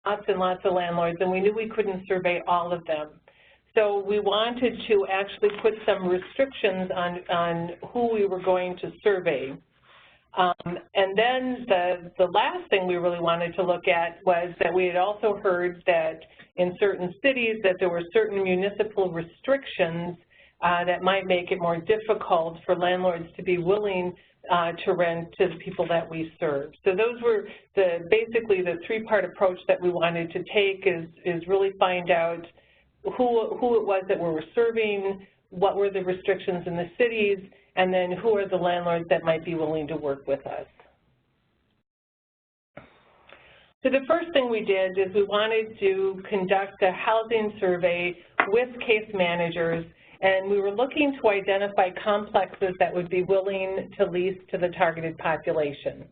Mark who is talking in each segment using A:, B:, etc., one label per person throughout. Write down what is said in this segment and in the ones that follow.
A: lots and lots of landlords, and we knew we couldn't survey all of them. So we wanted to actually put some restrictions on who we were going to survey. And then the last thing we really wanted to look at was that we had also heard that in certain cities that there were certain municipal restrictions that might make it more difficult for landlords to be willing to rent to the people that we serve. So those were basically the three-part approach that we wanted to take is really find out who it was that we were serving, what were the restrictions in the cities, and then who are the landlords that might be willing to work with us. So the first thing we did is we wanted to conduct a housing survey with case managers, and we were looking to identify complexes that would be willing to lease to the targeted population.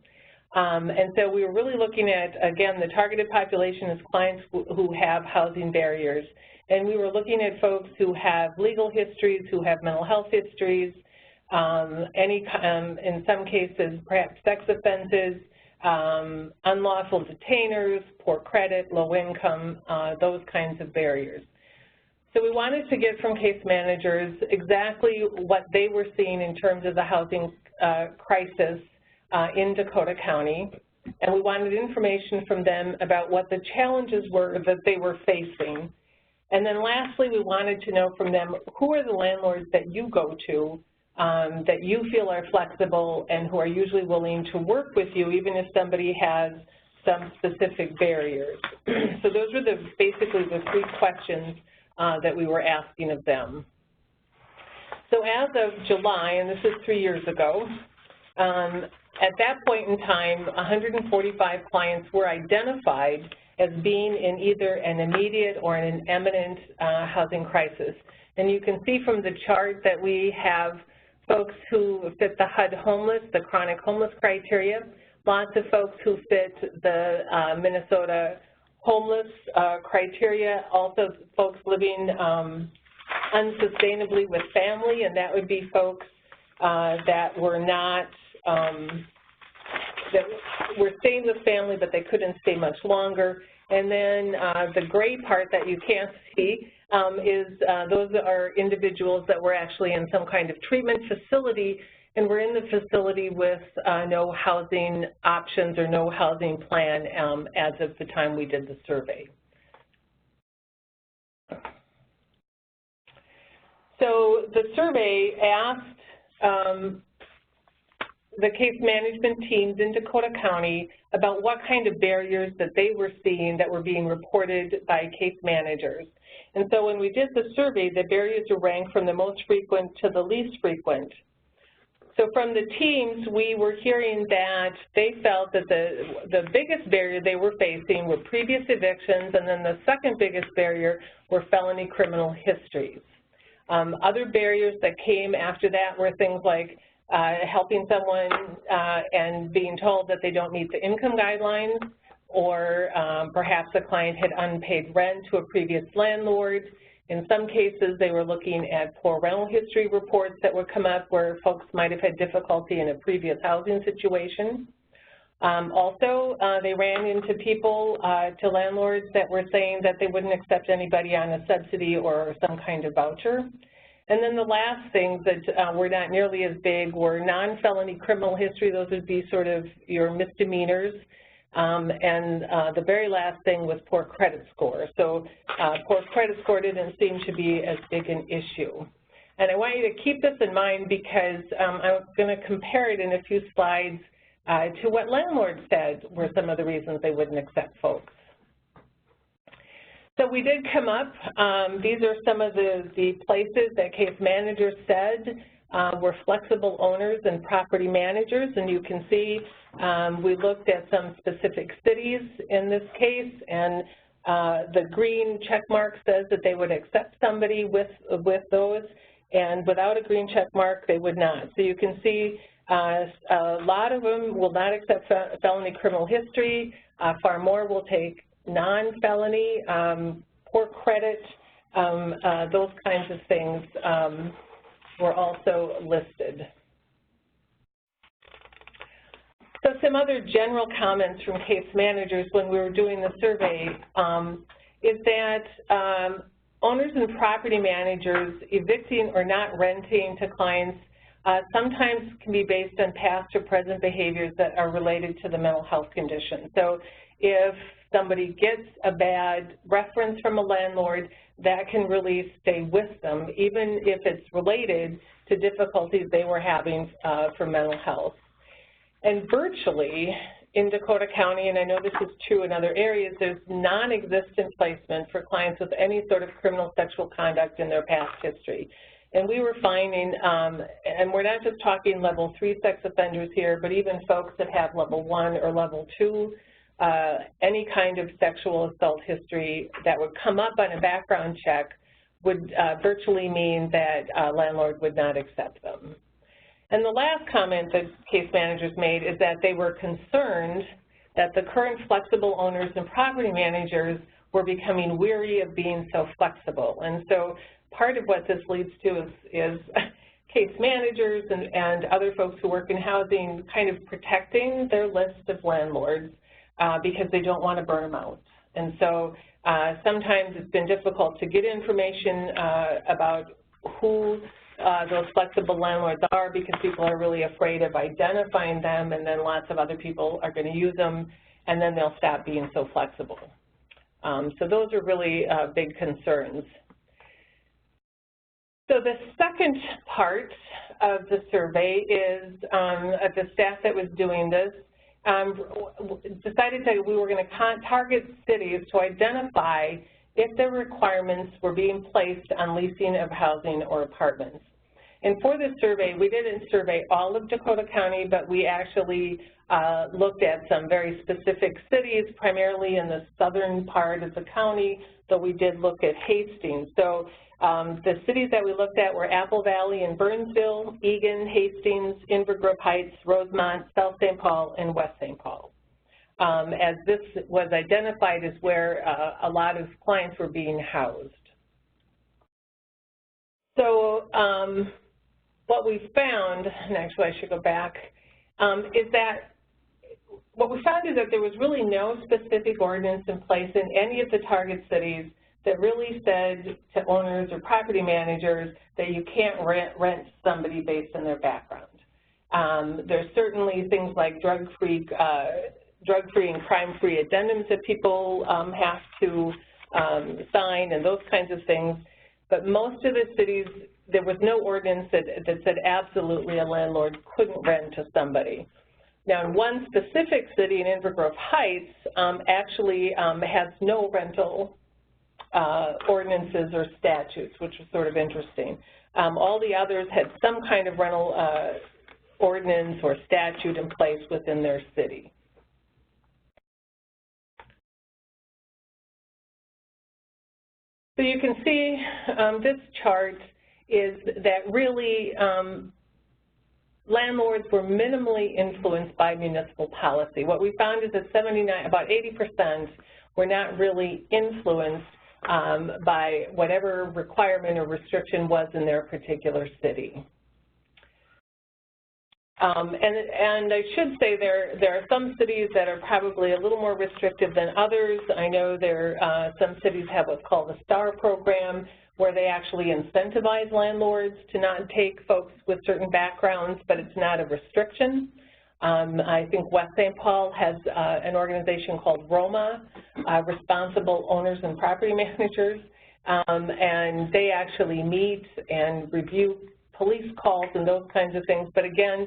A: And so we were really looking at, again, the targeted population is clients who have housing barriers. And we were looking at folks who have legal histories, who have mental health histories, in some cases, perhaps sex offenses, unlawful detainers, poor credit, low income, those kinds of barriers. So we wanted to get from case managers exactly what they were seeing in terms of the housing crisis in Dakota County, and we wanted information from them about what the challenges were that they were facing. And then lastly, we wanted to know from them who are the landlords that you go to that you feel are flexible and who are usually willing to work with you even if somebody has some specific barriers. So those were basically the three questions that we were asking of them. So as of July, and this is 3 years ago, at that point in time, 145 clients were identified as being in either an immediate or an imminent housing crisis. And you can see from the chart that we have folks who fit the HUD homeless, the chronic homeless criteria, lots of folks who fit the Minnesota homeless criteria, also folks living unsustainably with family, and that would be folks that were not, that were staying with family but they couldn't stay much longer. And then the gray part that you can't see is those are individuals that were actually in some kind of treatment facility and were in the facility with no housing options or no housing plan as of the time we did the survey. So the survey asked the case management teams in Dakota County about what kind of barriers that they were seeing that were being reported by case managers. And so when we did the survey, the barriers were ranked from the most frequent to the least frequent. So from the teams, we were hearing that they felt that the biggest barrier they were facing were previous evictions, and then the second biggest barrier were felony criminal histories. Other barriers that came after that were things like helping someone and being told that they don't meet the income guidelines, or perhaps a client had unpaid rent to a previous landlord. In some cases, they were looking at poor rental history reports that would come up where folks might have had difficulty in a previous housing situation. Also, they ran into people, to landlords that were saying that they wouldn't accept anybody on a subsidy or some kind of voucher. And then the last things that were not nearly as big were non-felony criminal history. Those would be sort of your misdemeanors. And the very last thing was poor credit score. So poor credit score didn't seem to be as big an issue. And I want you to keep this in mind because I'm going to compare it in a few slides to what landlords said were some of the reasons they wouldn't accept folks. So we did come up, these are some of the places that case managers said were flexible owners and property managers, and you can see we looked at some specific cities in this case, and the green check mark says that they would accept somebody with those, and without a green check mark they would not. So you can see a lot of them will not accept felony criminal history, far more will take non-felony, poor credit, those kinds of things were also listed. So some other general comments from case managers when we were doing the survey is that owners and property managers evicting or not renting to clients sometimes can be based on past or present behaviors that are related to the mental health condition. So if somebody gets a bad reference from a landlord, that can really stay with them, even if it's related to difficulties they were having for mental health. And virtually in Dakota County, and I know this is true in other areas, there's non-existent placement for clients with any sort of criminal sexual conduct in their past history. And we were finding, and we're not just talking level 3 sex offenders here, but even folks that have level 1 or level 2, any kind of sexual assault history that would come up on a background check would virtually mean that a landlord would not accept them. And the last comment that case managers made is that they were concerned that the current flexible owners and property managers were becoming weary of being so flexible. And so part of what this leads to is case managers and other folks who work in housing kind of protecting their list of landlords because they don't want to burn them out. And so sometimes it's been difficult to get information about who those flexible landlords are because people are really afraid of identifying them, and then lots of other people are going to use them, and then they'll stop being so flexible. So those are really big concerns. So the second part of the survey is the staff that was doing this decided that we were going to target cities to identify if their requirements were being placed on leasing of housing or apartments. And for this survey, we didn't survey all of Dakota County, but we actually looked at some very specific cities, primarily in the southern part of the county, though we did look at Hastings. So the cities that we looked at were Apple Valley and Burnsville, Eagan, Hastings, Inver Heights, Rosemont, South St. Paul, and West St. Paul. As this was identified as where a lot of clients were being housed. So what we found, and actually I should go back, is that what we found is that there was really no specific ordinance in place in any of the target cities that really said to owners or property managers that you can't rent somebody based on their background. There's certainly things like drug-free and crime-free addendums that people have to sign and those kinds of things. But most of the cities, there was no ordinance that said absolutely a landlord couldn't rent to somebody. Now, in one specific city in Inver Heights actually has no rental ordinances or statutes, which was sort of interesting. All the others had some kind of rental ordinance or statute in place within their city. So you can see this chart is that really landlords were minimally influenced by municipal policy. What we found is that about 80% were not really influenced by whatever requirement or restriction was in their particular city. And I should say there are some cities that are probably a little more restrictive than others. I know some cities have what's called a STAR program, where they actually incentivize landlords to not take folks with certain backgrounds, but it's not a restriction. I think West St. Paul has an organization called ROMA, Responsible Owners and Property Managers, and they actually meet and review police calls and those kinds of things. But again,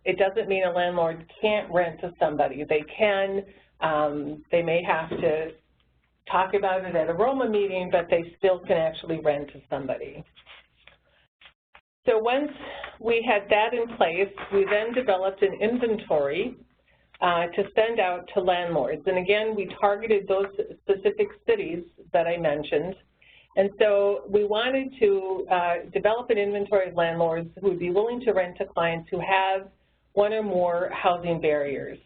A: it doesn't mean a landlord can't rent to somebody. They can, they may have to talk about it at a ROMA meeting, but they still can actually rent to somebody. So once we had that in place, we then developed an inventory to send out to landlords. And again, we targeted those specific cities that I mentioned. And so we wanted to develop an inventory of landlords who would be willing to rent to clients who have one or more housing barriers.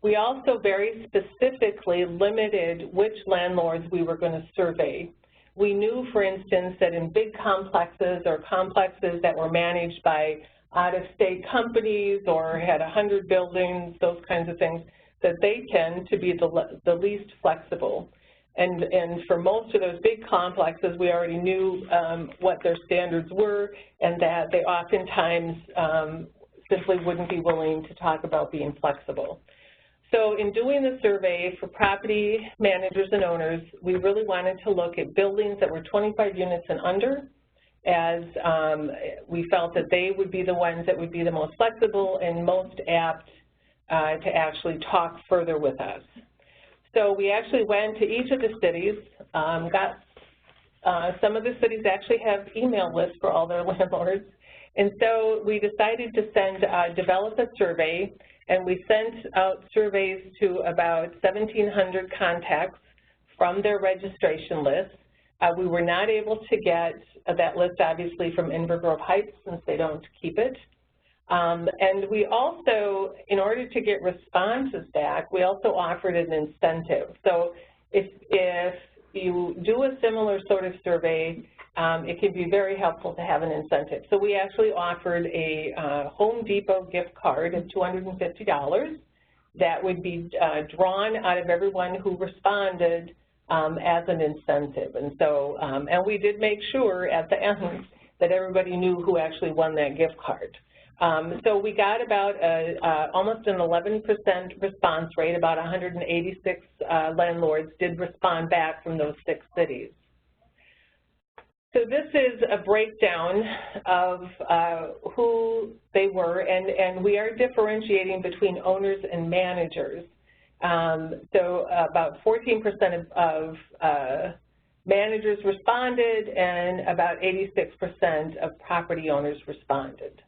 A: We also very specifically limited which landlords we were going to survey. We knew, for instance, that in big complexes or complexes that were managed by out-of-state companies or had 100 buildings, those kinds of things, that they tend to be the least flexible. And for most of those big complexes, we already knew what their standards were, and that they oftentimes simply wouldn't be willing to talk about being flexible. So in doing the survey for property managers and owners, we really wanted to look at buildings that were 25 units and under, as we felt that they would be the ones that would be the most flexible and most apt to actually talk further with us. So we actually went to each of the cities, some of the cities actually have email lists for all their landlords, and so we decided to develop a survey, and we sent out surveys to about 1,700 contacts from their registration list. We were not able to get that list, obviously, from Inver Grove Heights, since they don't keep it. And we also, in order to get responses back, we also offered an incentive. So if you do a similar sort of survey, it can be very helpful to have an incentive. So we actually offered a Home Depot gift card of $250 that would be drawn out of everyone who responded as an incentive. And so, and we did make sure at the end that everybody knew who actually won that gift card. So we got about almost an 11% response rate. About 186 landlords did respond back from those 6 cities. So this is a breakdown of who they were, and we are differentiating between owners and managers. So about 14% of managers responded, and about 86% of property owners responded.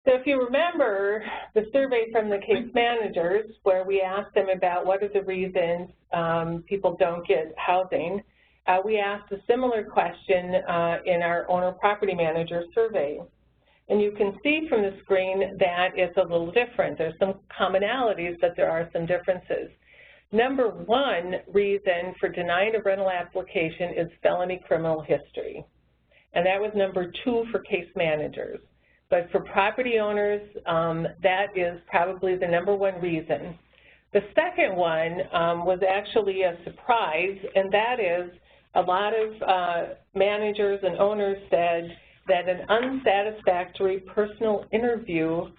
A: So if you remember the survey from the case managers, where we asked them about what are the reasons people don't get housing, we asked a similar question in our owner property manager survey. And you can see from the screen that it's a little different. There's some commonalities, but there are some differences. Number 1 reason for denying a rental application is felony criminal history. And that was number 2 for case managers. But for property owners, that is probably the number 1 reason. The second one was actually a surprise, and that is a lot of managers and owners said that an unsatisfactory personal interview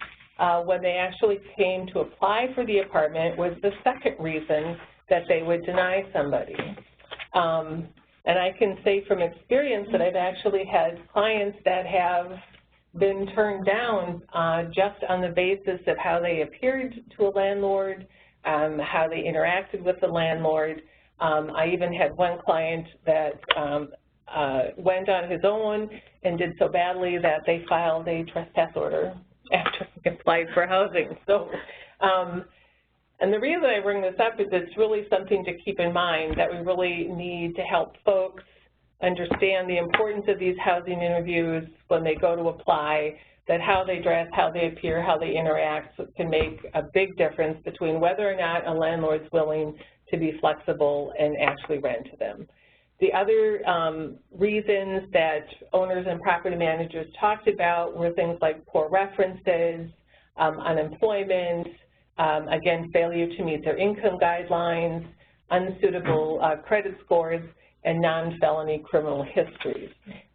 A: when they actually came to apply for the apartment was the second reason that they would deny somebody. And I can say from experience that I've actually had clients that have been turned down just on the basis of how they appeared to a landlord, how they interacted with the landlord. I even had one client that went on his own and did so badly that they filed a trespass order after he applied for housing. So, and the reason I bring this up is it's really something to keep in mind, that we really need to help folks understand the importance of these housing interviews when they go to apply, that how they dress, how they appear, how they interact can make a big difference between whether or not a landlord's willing to be flexible and actually rent to them. The other reasons that owners and property managers talked about were things like poor references, unemployment, again, failure to meet their income guidelines, unsuitable credit scores, and non-felony criminal histories.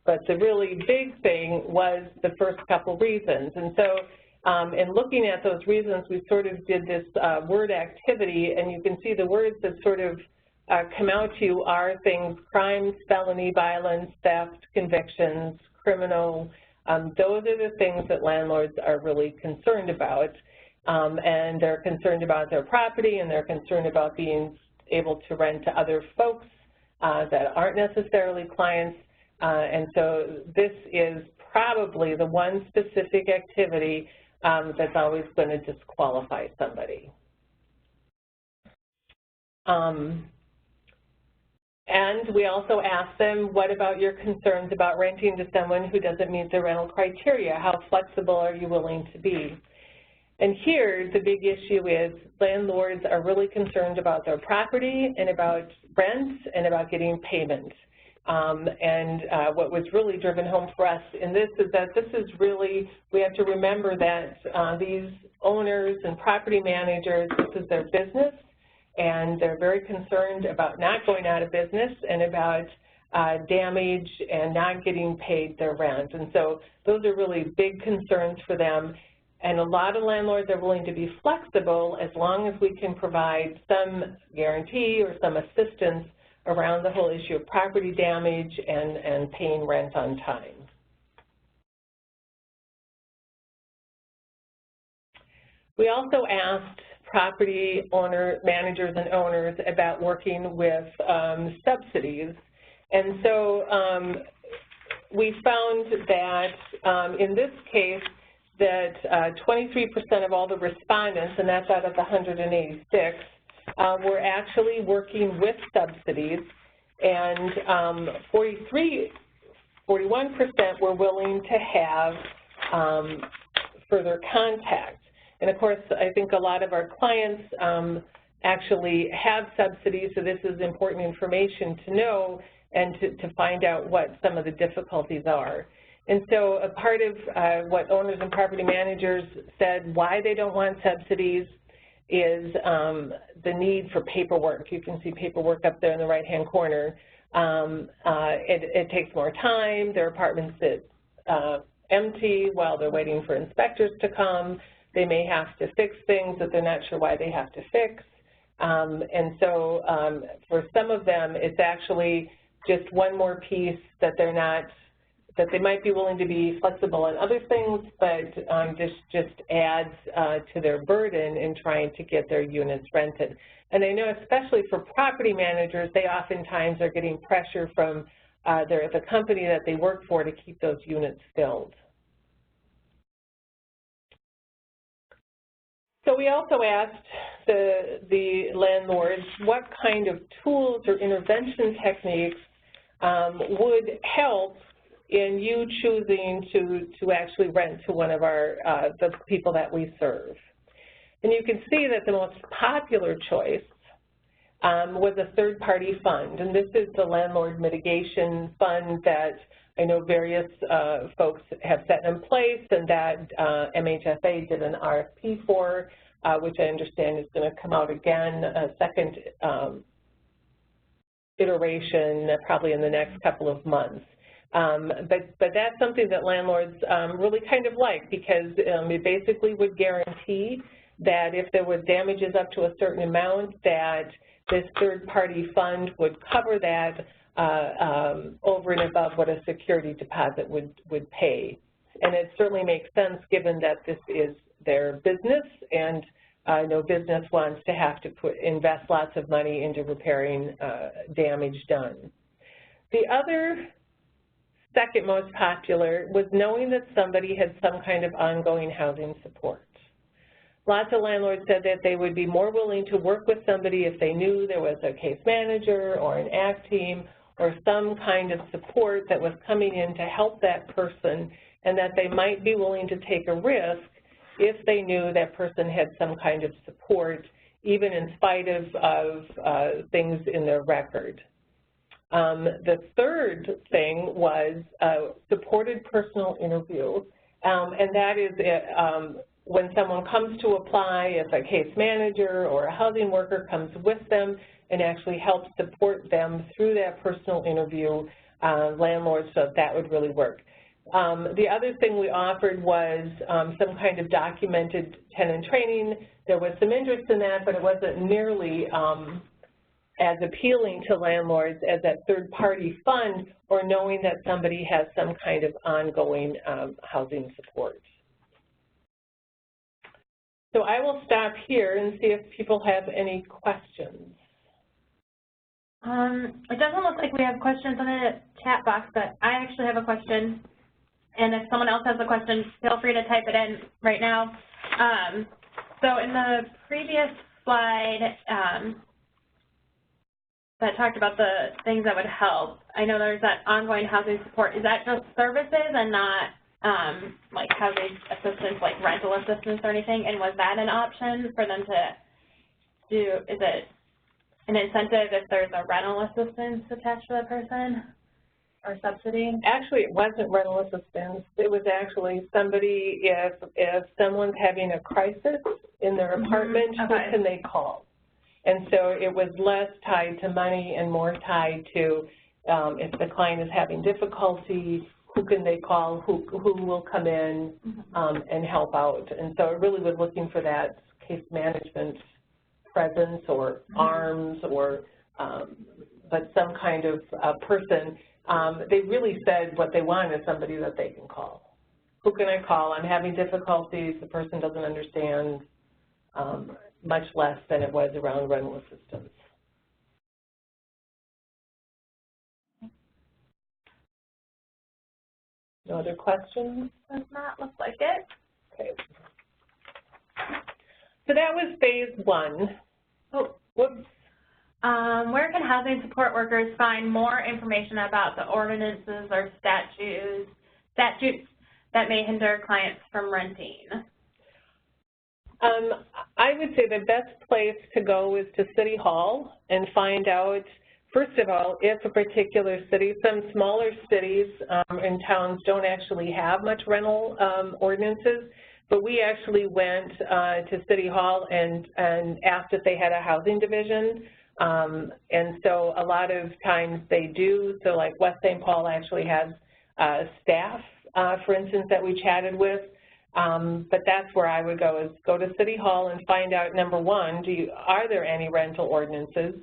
A: But the really big thing was the first couple reasons. And so in looking at those reasons, we sort of did this word activity, and you can see the words that sort of come out to you are things: crimes, felony, violence, theft, convictions, criminal. Those are the things that landlords are really concerned about. And they're concerned about their property, and they're concerned about being able to rent to other folks that aren't necessarily clients. And so this is probably the one specific activity that's always going to disqualify somebody. And we also asked them, what about your concerns about renting to someone who doesn't meet the rental criteria? How flexible are you willing to be? And here, the big issue is landlords are really concerned about their property and about rent and about getting payment. What was really driven home for us in this is that this is really, we have to remember that these owners and property managers, this is their business, and they're very concerned about not going out of business and about damage and not getting paid their rent. And so those are really big concerns for them. And a lot of landlords are willing to be flexible as long as we can provide some guarantee or some assistance around the whole issue of property damage and paying rent on time. We also asked property managers and owners about working with subsidies. And so we found that in this case that 23% of all the respondents, and that's out of the 186, were actually working with subsidies, and 41% were willing to have further contact. And of course, I think a lot of our clients actually have subsidies, so this is important information to know and to find out what some of the difficulties are. And so a part of what owners and property managers said why they don't want subsidies is the need for paperwork. You can see paperwork up there in the right-hand corner. It takes more time. Their apartments sit empty while they're waiting for inspectors to come. They may have to fix things that they're not sure why they have to fix. And so for some of them, it's actually just one more piece that they're not, that they might be willing to be flexible on other things, but this just adds to their burden in trying to get their units rented. And I know especially for property managers, they oftentimes are getting pressure from the company that they work for to keep those units filled. So we also asked the landlords what kind of tools or intervention techniques would help in you choosing to actually rent to one of our, the people that we serve. And you can see that the most popular choice was a third-party fund, and this is the landlord mitigation fund that I know various folks have set in place, and that MHFA did an RFP for, which I understand is going to come out again, a second iteration probably in the next couple of months. But that's something that landlords really kind of like, because it basically would guarantee that if there was damages up to a certain amount, that this third-party fund would cover that over and above what a security deposit would pay. And it certainly makes sense given that this is their business, and no business wants to have to invest lots of money into repairing damage done. The other second most popular was knowing that somebody had some kind of ongoing housing support. Lots of landlords said that they would be more willing to work with somebody if they knew there was a case manager or an ACT team or some kind of support that was coming in to help that person, and that they might be willing to take a risk if they knew that person had some kind of support, even in spite of things in their record. The third thing was supported personal interview, and that is when someone comes to apply, if a case manager or a housing worker comes with them and actually helps support them through that personal interview, landlords, so that would really work. The other thing we offered was some kind of documented tenant training. There was some interest in that, but it wasn't nearly as appealing to landlords as that third-party fund or knowing that somebody has some kind of ongoing housing support. So I will stop here and see if people have any questions.
B: It doesn't look like we have questions in the chat box, but I actually have a question. And if someone else has a question, feel free to type it in right now. So in the previous slide that talked about the things that would help, I know there's that ongoing housing support. Is that just services and not like housing assistance, like rental assistance or anything? And was that an option for them to do? Is it an incentive if there's a rental assistance attached to the person? or subsidy?
A: Actually, it wasn't rental assistance. It was actually somebody, if someone's having a crisis in their apartment, who can they call? And so it was less tied to money and more tied to if the client is having difficulty, who can they call, who will come in and help out. And so it really was looking for that case management presence or arms or but some kind of person. They really said what they want is somebody that they can call. Who can I call? I'm having difficulties. The person doesn't understand, much less than it was around rental assistance. No other questions?
B: Does not look like it.
A: Okay. So that was phase one. Oh, whoops.
B: Where can housing support workers find more information about the ordinances or statutes that may hinder clients from renting?
A: I would say the best place to go is to City Hall and find out, first of all, if a particular city, some smaller cities and towns don't actually have much rental ordinances, but we actually went to City Hall and asked if they had a housing division. And so a lot of times they do. So like West St. Paul actually has staff, for instance, that we chatted with. But that's where I would go, is go to City Hall and find out, number one, are there any rental ordinances?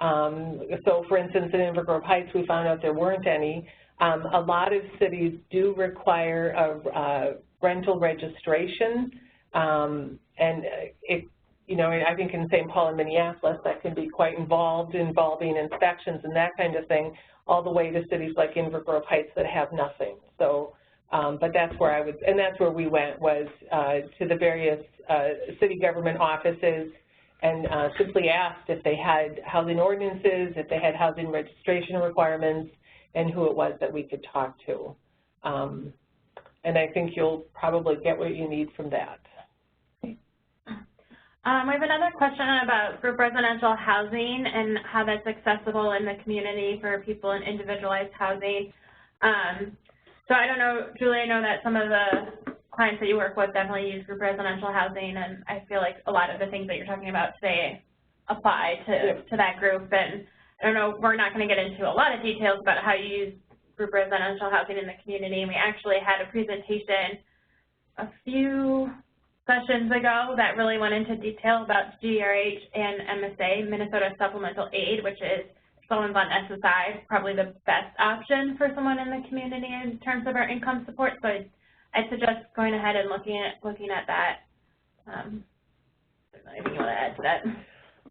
A: So for instance, in Inver Grove Heights, we found out there weren't any. A lot of cities do require a rental registration, and you know, I think in St. Paul and Minneapolis that can be quite involving inspections and that kind of thing, all the way to cities like Inver Grove Heights that have nothing. So, but that's where I would, and that's where we went, was to the various city government offices and simply asked if they had housing ordinances, if they had housing registration requirements, and who it was that we could talk to. And I think you'll probably get what you need from that.
B: We have another question about group residential housing and how that's accessible in the community for people in individualized housing. So I don't know, Julie, I know that some of the clients that you work with definitely use group residential housing, and I feel like a lot of the things that you're talking about today apply to that group. And I don't know, we're not going to get into a lot of details about how you use group residential housing in the community. And we actually had a presentation a few sessions ago that really went into detail about GRH and MSA, Minnesota Supplemental Aid, which is someone's on SSI, probably the best option for someone in the community in terms of our income support. So I'd suggest going ahead and looking at that. Anything you want to add to that?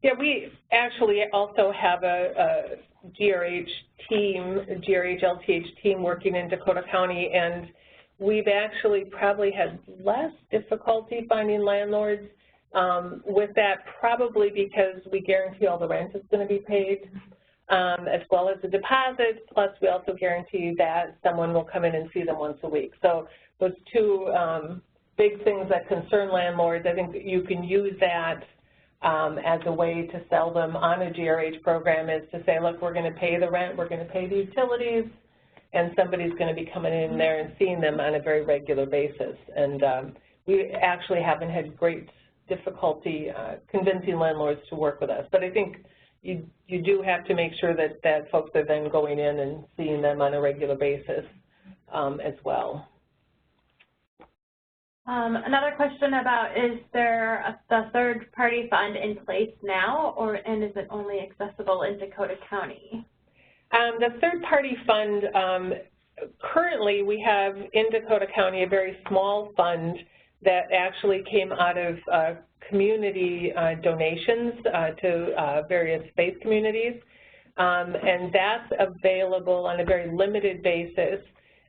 A: Yeah, we actually also have a GRH team, GRH LTH team working in Dakota County, and we've actually probably had less difficulty finding landlords with that, probably because we guarantee all the rent is going to be paid, as well as the deposit, plus we also guarantee that someone will come in and see them once a week. So those two big things that concern landlords, I think that you can use that as a way to sell them on a GRH program, is to say, look, we're going to pay the rent, we're going to pay the utilities, and somebody's going to be coming in there and seeing them on a very regular basis. And we actually haven't had great difficulty convincing landlords to work with us. But I think you do have to make sure that folks are then going in and seeing them on a regular basis as well.
B: Another question about, is there the third-party fund in place now, and is it only accessible in Dakota County?
A: The third-party fund, currently we have in Dakota County a very small fund that actually came out of community donations to various faith communities, and that's available on a very limited basis.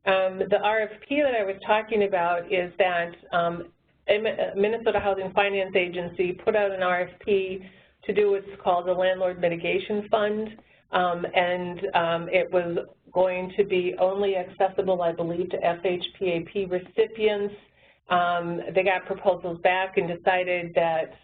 A: The RFP that I was talking about is that Minnesota Housing Finance Agency put out an RFP to do what's called the Landlord Mitigation Fund, and it was going to be only accessible, I believe, to FHPAP recipients. They got proposals back and decided that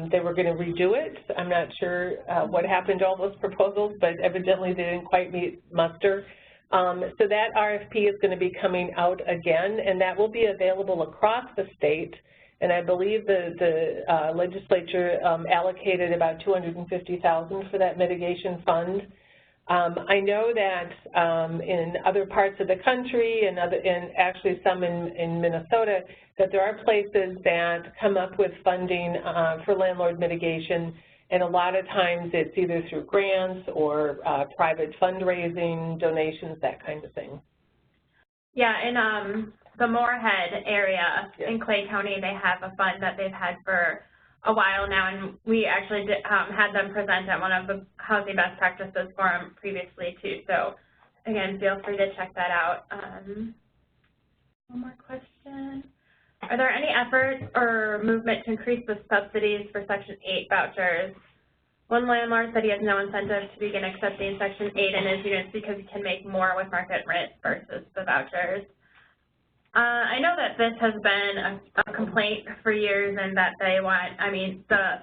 A: they were going to redo it. I'm not sure what happened to all those proposals, but evidently they didn't quite meet muster. So that RFP is going to be coming out again, and that will be available across the state. And I believe the legislature allocated about $250,000 for that mitigation fund. I know that in other parts of the country and actually some in Minnesota, that there are places that come up with funding for landlord mitigation, and a lot of times it's either through grants or private fundraising, donations, that kind of thing.
B: Yeah, in the Moorhead area in Clay County, they have a fund that they've had for a while now, and we actually had them present at one of the Housing Best Practices Forum previously too. So again, feel free to check that out. One more question. Are there any efforts or movement to increase the subsidies for Section 8 vouchers? One landlord said he has no incentive to begin accepting Section 8 in his units because he can make more with market rent versus the vouchers. I know that this has been a complaint for years, and that they want, I mean, the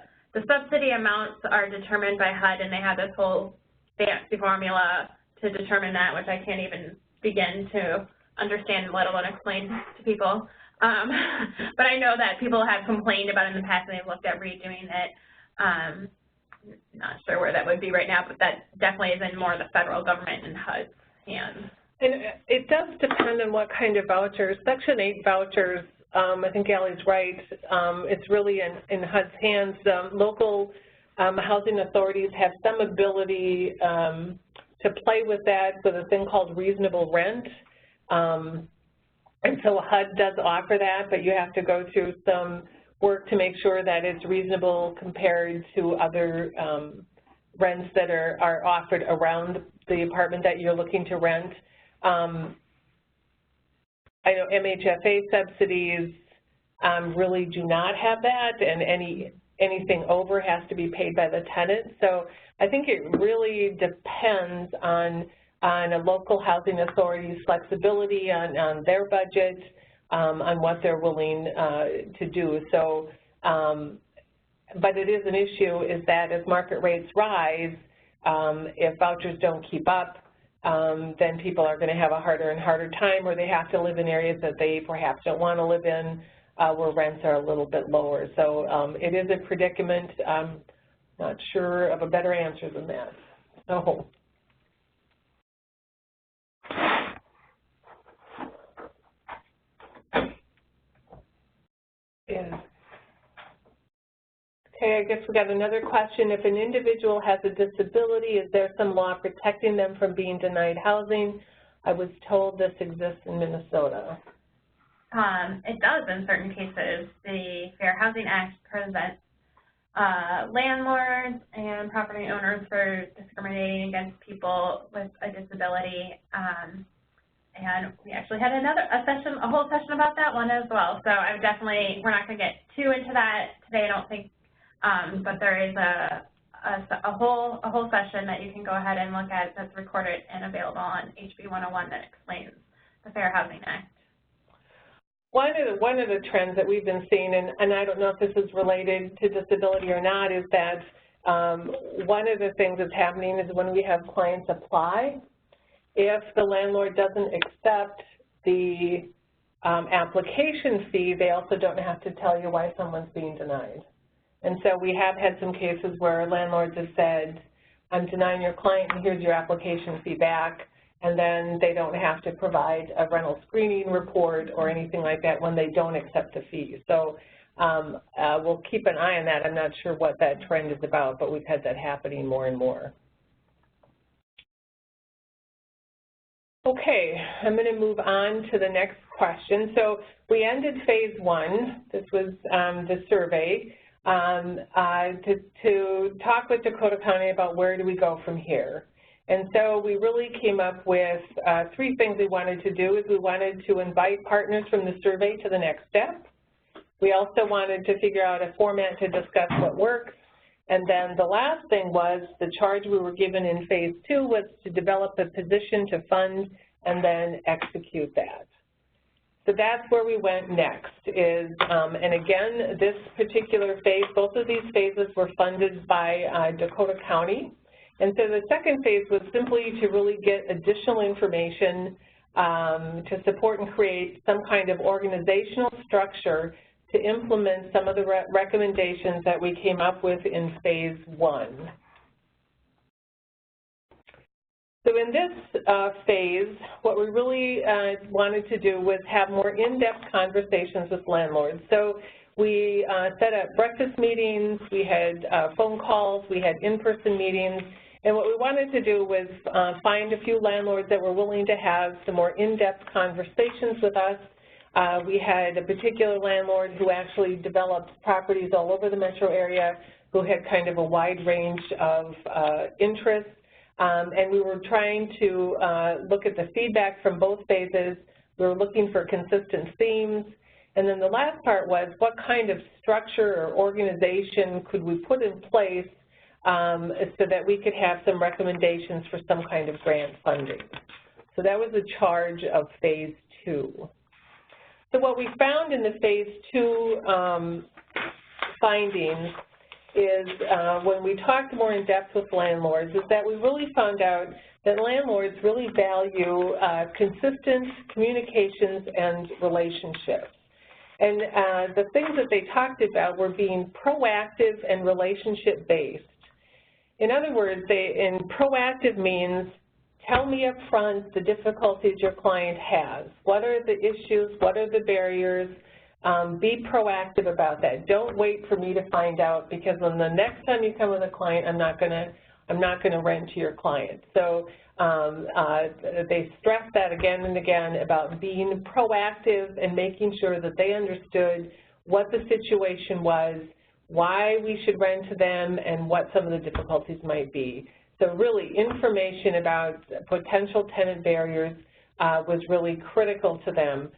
B: subsidy amounts are determined by HUD, and they have this whole fancy formula to determine that, which I can't even begin to understand, let alone explain to people. But I know that people have complained about it in the past, and they've looked at redoing it. Not sure where that would be right now, but that definitely is in more of the federal government and HUD's hands.
A: And it does depend on what kind of vouchers. Section 8 vouchers, I think Allie's right, it's really in HUD's hands. Local housing authorities have some ability to play with that with a thing called reasonable rent. And so HUD does offer that, but you have to go through some work to make sure that it's reasonable compared to other rents that are offered around the apartment that you're looking to rent. I know MHFA subsidies really do not have that, and anything over has to be paid by the tenant. So I think it really depends on a local housing authority's flexibility on their budget, on what they're willing to do. So, but it is an issue is that as market rates rise, if vouchers don't keep up, then people are going to have a harder and harder time, or they have to live in areas that they perhaps don't want to live in, where rents are a little bit lower. So it is a predicament. I'm not sure of a better answer than that. So. Yeah. Okay, I guess we got another question. If an individual has a disability, is there some law protecting them from being denied housing? I was told this exists in Minnesota.
B: It does in certain cases. The Fair Housing Act prevents landlords and property owners for discriminating against people with a disability. And we actually had a whole session about that one as well. So I would definitely, we're not going to get too into that today, I don't think, but there is a whole session that you can go ahead and look at that's recorded and available on HB 101 that explains the Fair Housing Act.
A: One of the trends that we've been seeing, and I don't know if this is related to disability or not, is that one of the things that's happening is when we have clients apply, if the landlord doesn't accept the application fee, they also don't have to tell you why someone's being denied. And so we have had some cases where landlords have said, I'm denying your client and here's your application fee back, and then they don't have to provide a rental screening report or anything like that when they don't accept the fee. So we'll keep an eye on that. I'm not sure what that trend is about, but we've had that happening more and more. Okay, I'm going to move on to the next question. So we ended phase 1. This was the survey to talk with Dakota County about where do we go from here. And so we really came up with 3 things we wanted to do. Is we wanted to invite partners from the survey to the next step. We also wanted to figure out a format to discuss what works. And then the last thing was the charge we were given in phase 2 was to develop a position to fund and then execute that. So that's where we went next is, and again, this particular phase, both of these phases were funded by Dakota County. And so the second phase was simply to really get additional information to support and create some kind of organizational structure to implement some of the recommendations that we came up with in phase 1. So in this phase, what we really wanted to do was have more in-depth conversations with landlords. So we set up breakfast meetings, we had phone calls, we had in-person meetings, and what we wanted to do was find a few landlords that were willing to have some more in-depth conversations with us. We had a particular landlord who actually developed properties all over the metro area who had kind of a wide range of interests. And we were trying to look at the feedback from both phases. We were looking for consistent themes. And then the last part was what kind of structure or organization could we put in place so that we could have some recommendations for some kind of grant funding. So that was the charge of phase 2. So what we found in the phase 2 findings is when we talked more in depth with landlords is that we really found out that landlords really value consistent communications and relationships. And the things that they talked about were being proactive and relationship-based. In other words, proactive means tell me up front the difficulties your client has. What are the issues? What are the barriers? Be proactive about that. Don't wait for me to find out, because when the next time you come with a client, I'm not going to rent to your client. So they stress that again and again about being proactive and making sure that they understood what the situation was, why we should rent to them, and what some of the difficulties might be. So really, information about potential tenant barriers was really critical to them.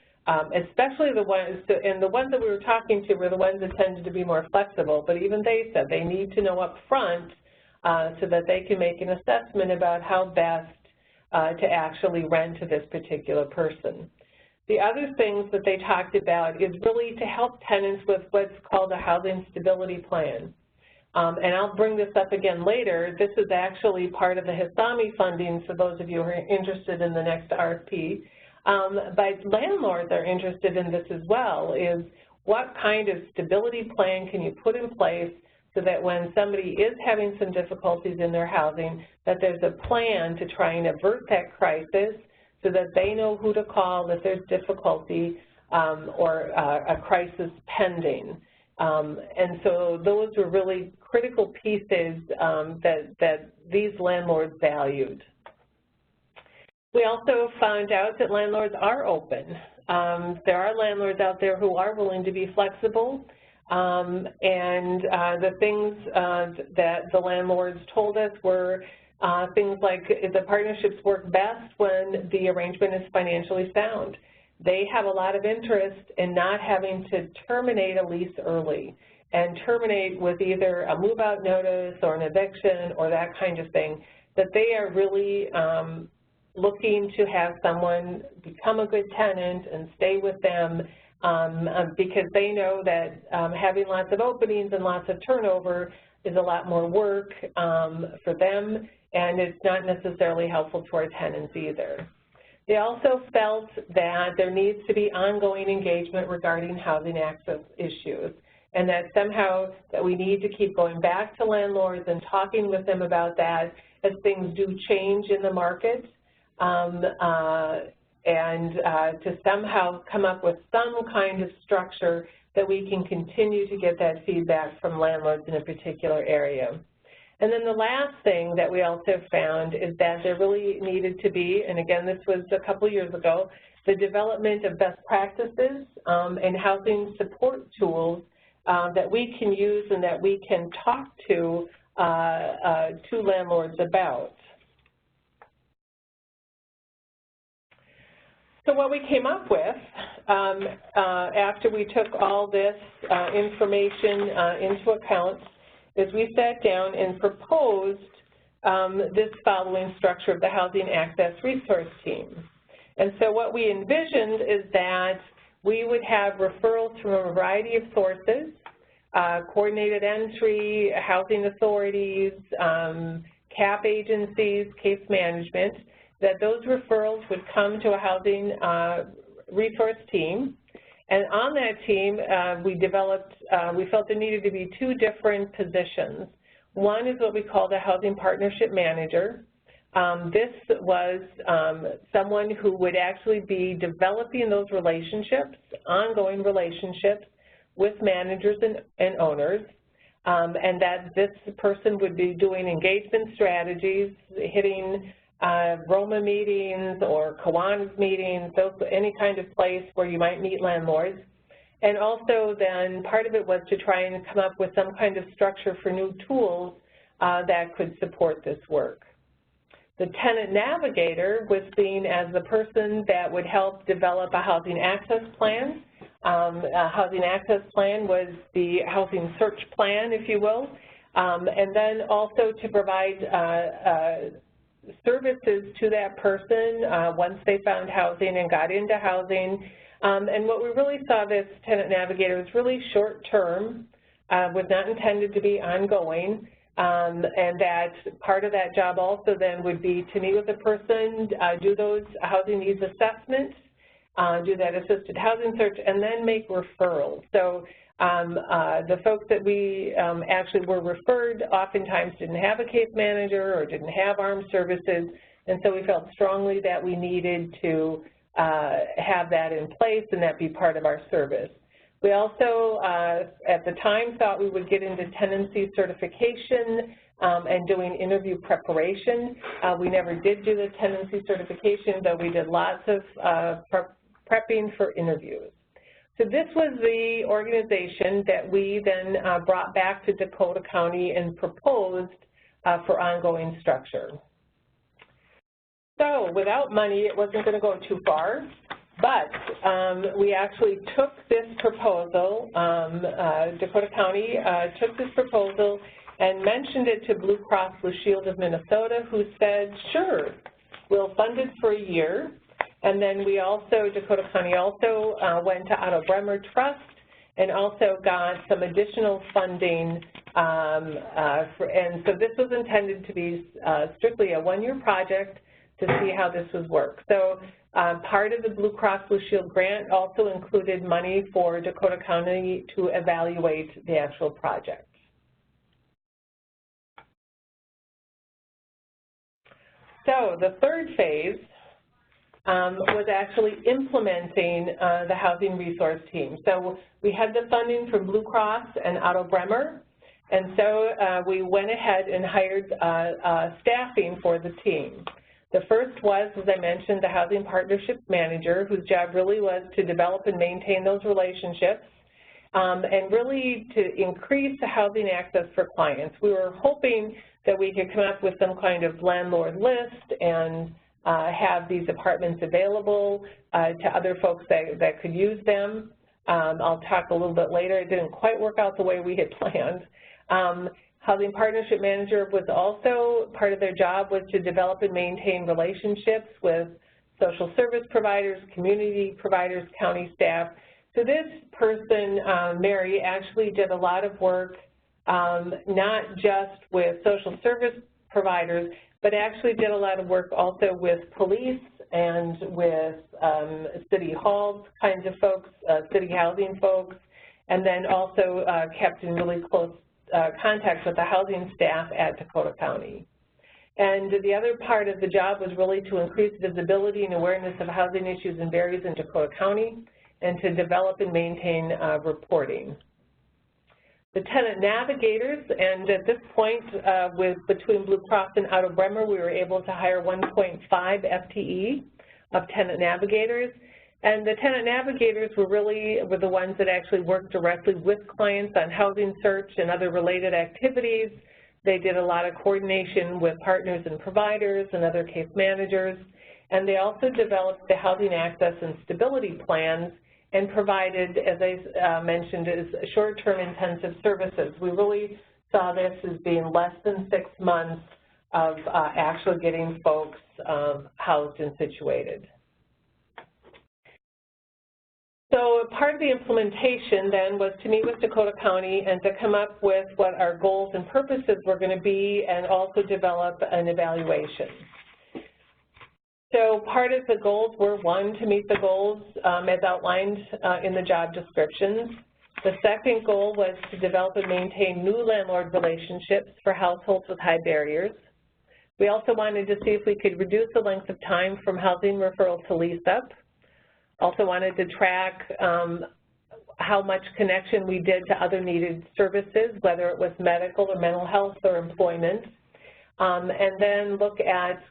A: Especially the ones, and the ones that we were talking to were the ones that tended to be more flexible, but even they said they need to know up front so that they can make an assessment about how best to actually rent to this particular person. The other things that they talked about is really to help tenants with what's called a housing stability plan. And I'll bring this up again later. This is actually part of the HASAMI funding for those of you who are interested in the next RFP. But landlords are interested in this as well, is what kind of stability plan can you put in place so that when somebody is having some difficulties in their housing, that there's a plan to try and avert that crisis so that they know who to call if there's difficulty or a crisis pending. And so those were really critical pieces that these landlords valued. We also found out that landlords are open. There are landlords out there who are willing to be flexible, and the things that the landlords told us were things like the partnerships work best when the arrangement is financially sound. They have a lot of interest in not having to terminate a lease early and terminate with either a move-out notice or an eviction or that kind of thing, that they are really looking to have someone become a good tenant and stay with them because they know that having lots of openings and lots of turnover is a lot more work for them, and it's not necessarily helpful to our tenants either. They also felt that there needs to be ongoing engagement regarding housing access issues, and that somehow that we need to keep going back to landlords and talking with them about that as things do change in the market. And to somehow come up with some kind of structure that we can continue to get that feedback from landlords in a particular area. And then the last thing that we also found is that there really needed to be, and again this was a couple years ago, the development of best practices and housing support tools that we can use and that we can talk to landlords about. So what we came up with after we took all this information into account is we sat down and proposed this following structure of the Housing Access Resource Team. And so what we envisioned is that we would have referrals from a variety of sources, coordinated entry, housing authorities, CAP agencies, case management, that those referrals would come to a housing resource team. And on that team, we felt there needed to be two different positions. One is what we call the Housing Partnership Manager. This was someone who would actually be developing those relationships, ongoing relationships with managers and owners, and that this person would be doing engagement strategies, hitting ROMA meetings or Kiwanis meetings, any kind of place where you might meet landlords. And also then part of it was to try and come up with some kind of structure for new tools that could support this work. The tenant navigator was seen as the person that would help develop a housing access plan. A housing access plan was the housing search plan, if you will, and then also to provide services to that person once they found housing and got into housing. And what we really saw this tenant navigator was really short-term, was not intended to be ongoing, and that part of that job also then would be to meet with the person, do those housing needs assessments, do that assisted housing search, and then make referrals. So the folks that we actually were referred oftentimes didn't have a case manager or didn't have armed services, and so we felt strongly that we needed to have that in place and that be part of our service. We also, at the time, thought we would get into tenancy certification and doing interview preparation. We never did do the tenancy certification, though we did lots of prepping for interviews. So this was the organization that we then brought back to Dakota County and proposed for ongoing structure. So without money, it wasn't going to go too far, but we actually took this proposal, Dakota County took this proposal and mentioned it to Blue Cross Blue Shield of Minnesota, who said, sure, we'll fund it for a year. And then we also, Dakota County also went to Otto Bremer Trust and also got some additional funding. And so this was intended to be strictly a one-year project to see how this would work. So part of the Blue Cross Blue Shield grant also included money for Dakota County to evaluate the actual project. So the third phase was actually implementing the housing resource team. So we had the funding from Blue Cross and Otto Bremer, and so we went ahead and hired staffing for the team. The first was, as I mentioned, the Housing Partnership Manager, whose job really was to develop and maintain those relationships and really to increase the housing access for clients. We were hoping that we could come up with some kind of landlord list and have these apartments available to other folks that could use them. I'll talk a little bit later. It didn't quite work out the way we had planned. Housing Partnership Manager was also, part of their job was to develop and maintain relationships with social service providers, community providers, county staff. So this person, Mary, actually did a lot of work, not just with social service providers, but actually did a lot of work also with police and with city halls kinds of folks, city housing folks, and then also kept in really close contact with the housing staff at Dakota County. And the other part of the job was really to increase visibility and awareness of housing issues and barriers in Dakota County and to develop and maintain reporting. The tenant navigators, and at this point between Blue Cross and Otto Bremer, we were able to hire 1.5 FTE of tenant navigators. And the tenant navigators were the ones that actually worked directly with clients on housing search and other related activities. They did a lot of coordination with partners and providers and other case managers. And they also developed the housing access and stability plans and provided, as I mentioned, as short-term intensive services. We really saw this as being less than 6 months of actually getting folks housed and situated. So part of the implementation then was to meet with Dakota County and to come up with what our goals and purposes were going to be and also develop an evaluation. So part of the goals were, one, to meet the goals as outlined in the job descriptions. The second goal was to develop and maintain new landlord relationships for households with high barriers. We also wanted to see if we could reduce the length of time from housing referral to lease up. Also wanted to track how much connection we did to other needed services, whether it was medical or mental health or employment. And then look at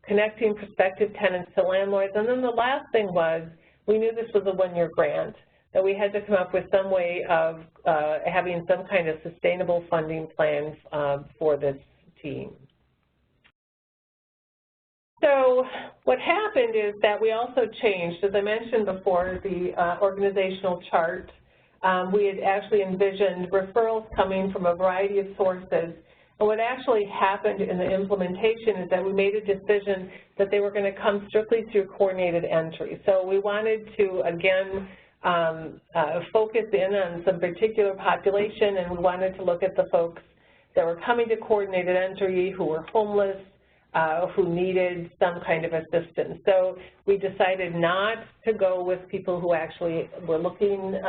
A: connecting prospective tenants to landlords. And then the last thing was, we knew this was a one-year grant, that we had to come up with some way of having some kind of sustainable funding plan for this team. So what happened is that we also changed, as I mentioned before, the organizational chart. We had actually envisioned referrals coming from a variety of sources. And what actually happened in the implementation is that we made a decision that they were going to come strictly through coordinated entry. So we wanted to, again, focus in on some particular population, and we wanted to look at the folks that were coming to coordinated entry who were homeless, who needed some kind of assistance. So we decided not to go with people who actually were looking,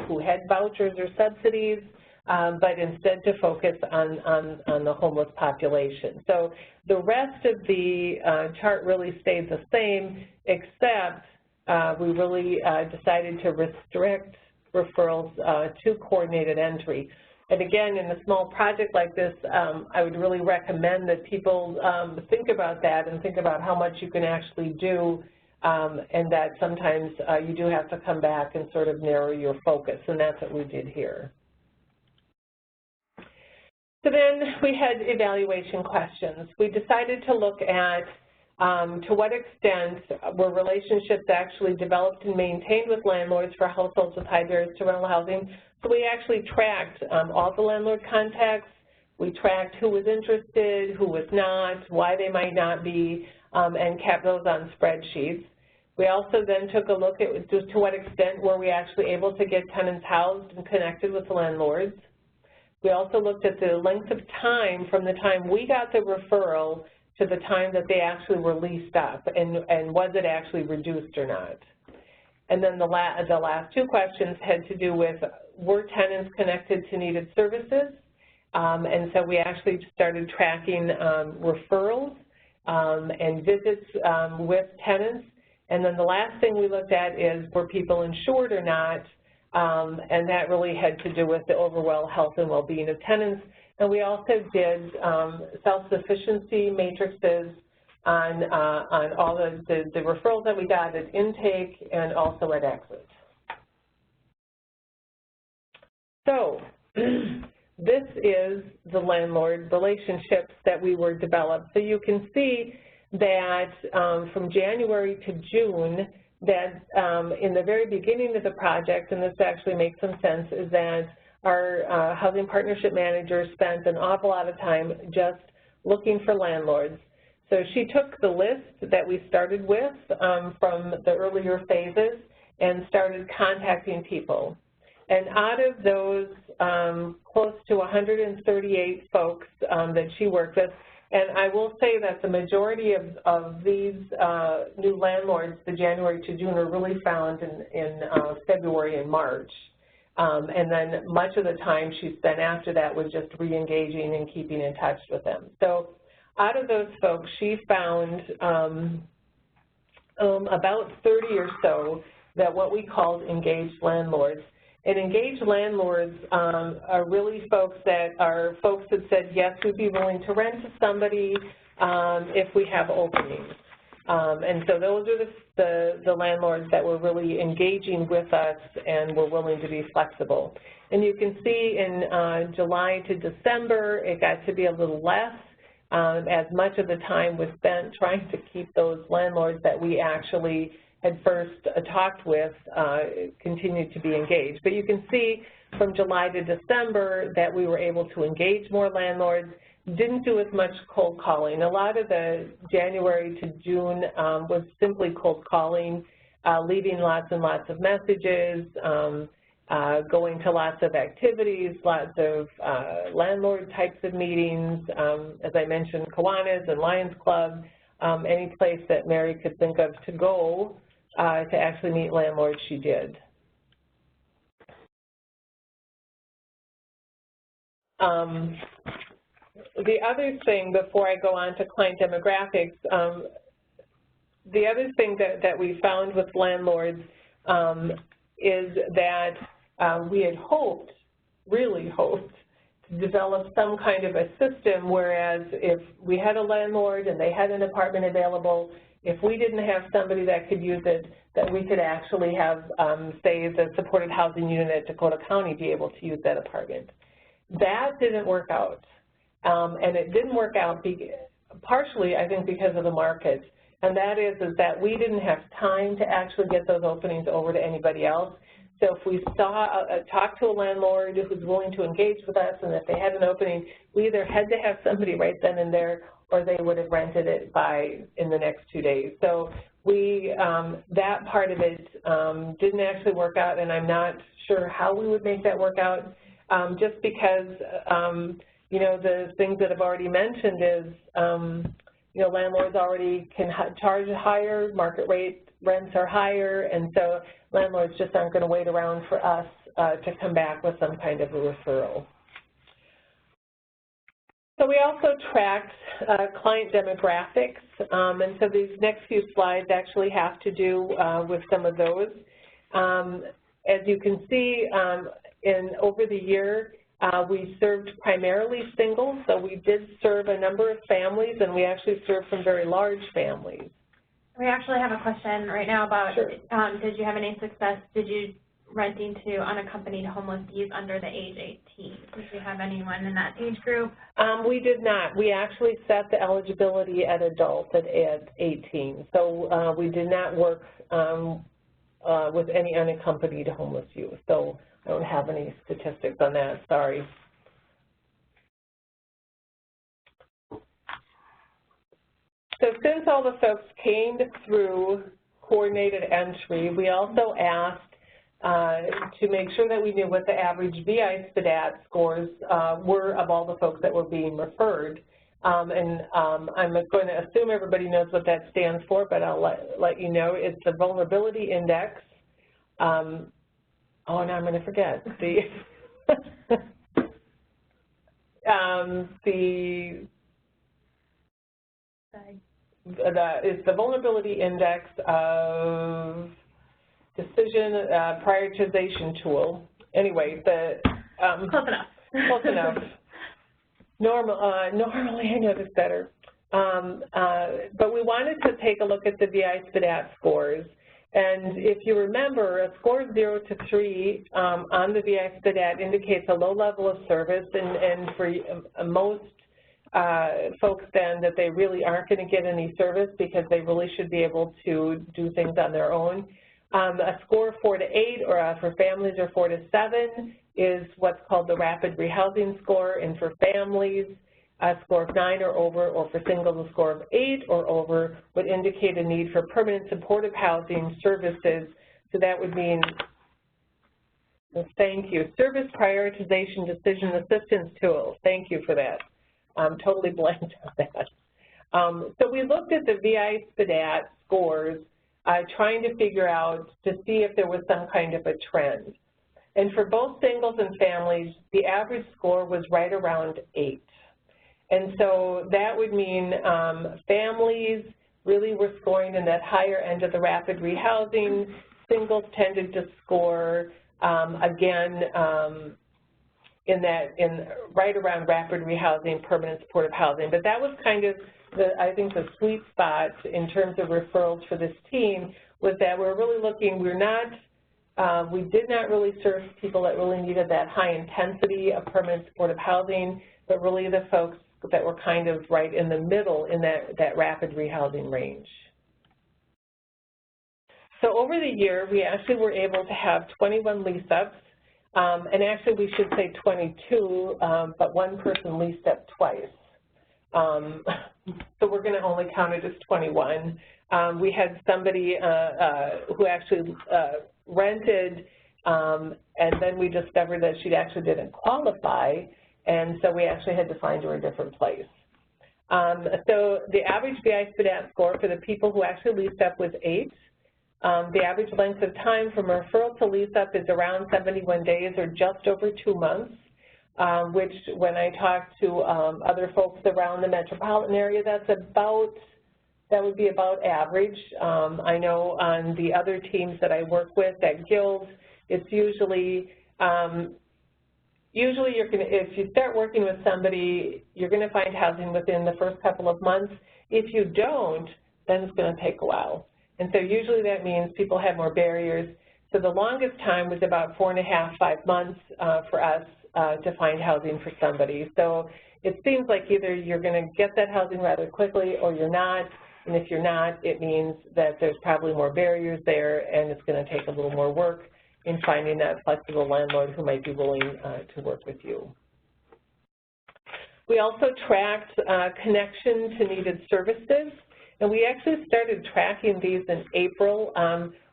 A: who had vouchers or subsidies, but instead to focus on the homeless population. So the rest of the chart really stayed the same, except we really decided to restrict referrals to coordinated entry. And again, in a small project like this, I would really recommend that people think about that and think about how much you can actually do, and that sometimes you do have to come back and sort of narrow your focus, and that's what we did here. So then we had evaluation questions. We decided to look at to what extent were relationships actually developed and maintained with landlords for households with high barriers to rental housing. So we actually tracked all the landlord contacts. We tracked who was interested, who was not, why they might not be, and kept those on spreadsheets. We also then took a look at just to what extent were we actually able to get tenants housed and connected with landlords. We also looked at the length of time from the time we got the referral to the time that they actually were leased up, and was it actually reduced or not. And then the last two questions had to do with, were tenants connected to needed services? And so we actually started tracking referrals and visits with tenants. And then the last thing we looked at is, were people insured or not? And that really had to do with the overall health and well-being of tenants. And we also did self-sufficiency matrices on all the referrals that we got at intake and also at exit. So this is the landlord relationships that we were developed. So you can see that from January to June, that in the very beginning of the project, and this actually makes some sense, is that our housing partnership manager spent an awful lot of time just looking for landlords. So she took the list that we started with from the earlier phases and started contacting people. And out of those close to 138 folks that she worked with, and I will say that the majority of these new landlords, the January to June, are really found in February and March. And then much of the time she spent after that was just re-engaging and keeping in touch with them. So out of those folks, she found about 30 or so that what we called engaged landlords. And engaged landlords are really folks that said, yes, we'd be willing to rent to somebody if we have openings. And so those are the landlords that were really engaging with us and were willing to be flexible. And you can see in July to December, it got to be a little less, as much of the time was spent trying to keep those landlords that we actually had first talked with continued to be engaged. But you can see from July to December that we were able to engage more landlords, didn't do as much cold calling. A lot of the January to June was simply cold calling, leaving lots and lots of messages, going to lots of activities, lots of landlord types of meetings, as I mentioned, Kiwanis and Lions Club, any place that Mary could think of to go to actually meet landlords, she did. The other thing, before I go on to client demographics, the other thing that we found with landlords is that we had hoped, really hoped, to develop some kind of a system, whereas if we had a landlord and they had an apartment available, if we didn't have somebody that could use it, that we could actually have, say, the supported housing unit at Dakota County be able to use that apartment. That didn't work out, and it didn't work out partially, I think, because of the market, and that is that we didn't have time to actually get those openings over to anybody else. So if we talked to a landlord who's willing to engage with us, and if they had an opening, we either had to have somebody right then and there, or they would have rented it in the next 2 days. So we, that part of it didn't actually work out, and I'm not sure how we would make that work out, just because, you know, the things that I've already mentioned is, you know, landlords already can charge higher, market rate rents are higher, and so landlords just aren't going to wait around for us to come back with some kind of a referral. So we also tracked client demographics, and so these next few slides actually have to do with some of those. As you can see, over the year, we served primarily singles, so we did serve a number of families, and we actually served some very large families.
B: We actually have a question right now about,
A: sure.
B: Did you have any success, renting to unaccompanied homeless youth under the age 18? Did you have anyone in that age group?
A: We did not. We actually set the eligibility at adults at 18. So we did not work with any unaccompanied homeless youth. So I don't have any statistics on that, sorry. So since all the folks came through coordinated entry, we also asked to make sure that we knew what the average VI-SPDAT scores were of all the folks that were being referred. I'm going to assume everybody knows what that stands for, but I'll let you know. It's the vulnerability index. Oh, now I'm going to forget. It's the vulnerability index of decision prioritization tool. Anyway,
B: close enough.
A: Close enough. Normally I know this better. But we wanted to take a look at the VI-SPDAT scores. And if you remember, a score of 0 to 3 on the VI-SPDAT indicates a low level of service, and for most folks then that they really aren't going to get any service because they really should be able to do things on their own. A score of 4 to 8, or for families, or 4 to 7 is what's called the rapid rehousing score, and for families, a score of 9 or over, or for singles, a score of 8 or over would indicate a need for permanent supportive housing services. So that would mean, thank you, service prioritization decision assistance tool. Thank you for that. I'm totally blanked on that. So we looked at the VI-SPDAT scores, trying to figure out to see if there was some kind of a trend. And for both singles and families, the average score was right around 8. And so that would mean families really were scoring in that higher end of the rapid rehousing. Singles tended to score, again, in right around rapid rehousing, permanent supportive housing. But that was kind of I think the sweet spot in terms of referrals for this team was that we're really looking, we did not really serve people that really needed that high intensity of permanent supportive housing, but really the folks that were kind of right in the middle in that rapid rehousing range. So over the year, we actually were able to have 21 lease-ups, and actually we should say 22, but one person leased up twice. so we're going to only count it as 21. We had somebody who actually rented, and then we discovered that she actually didn't qualify, and so we actually had to find her a different place. So the average VI-SPDAT score for the people who actually leased up was 8. The average length of time from referral to lease up is around 71 days, or just over 2 months, which when I talk to other folks around the metropolitan area, that would be about average. I know on the other teams that I work with at Guild, it's usually if you start working with somebody, you're going to find housing within the first couple of months. If you don't, then it's going to take a while. And so usually that means people have more barriers. So the longest time was about 4.5, 5 months for us to find housing for somebody. So it seems like either you're going to get that housing rather quickly or you're not. And if you're not, it means that there's probably more barriers there and it's going to take a little more work in finding that flexible landlord who might be willing to work with you. We also tracked connection to needed services, and we actually started tracking these in April.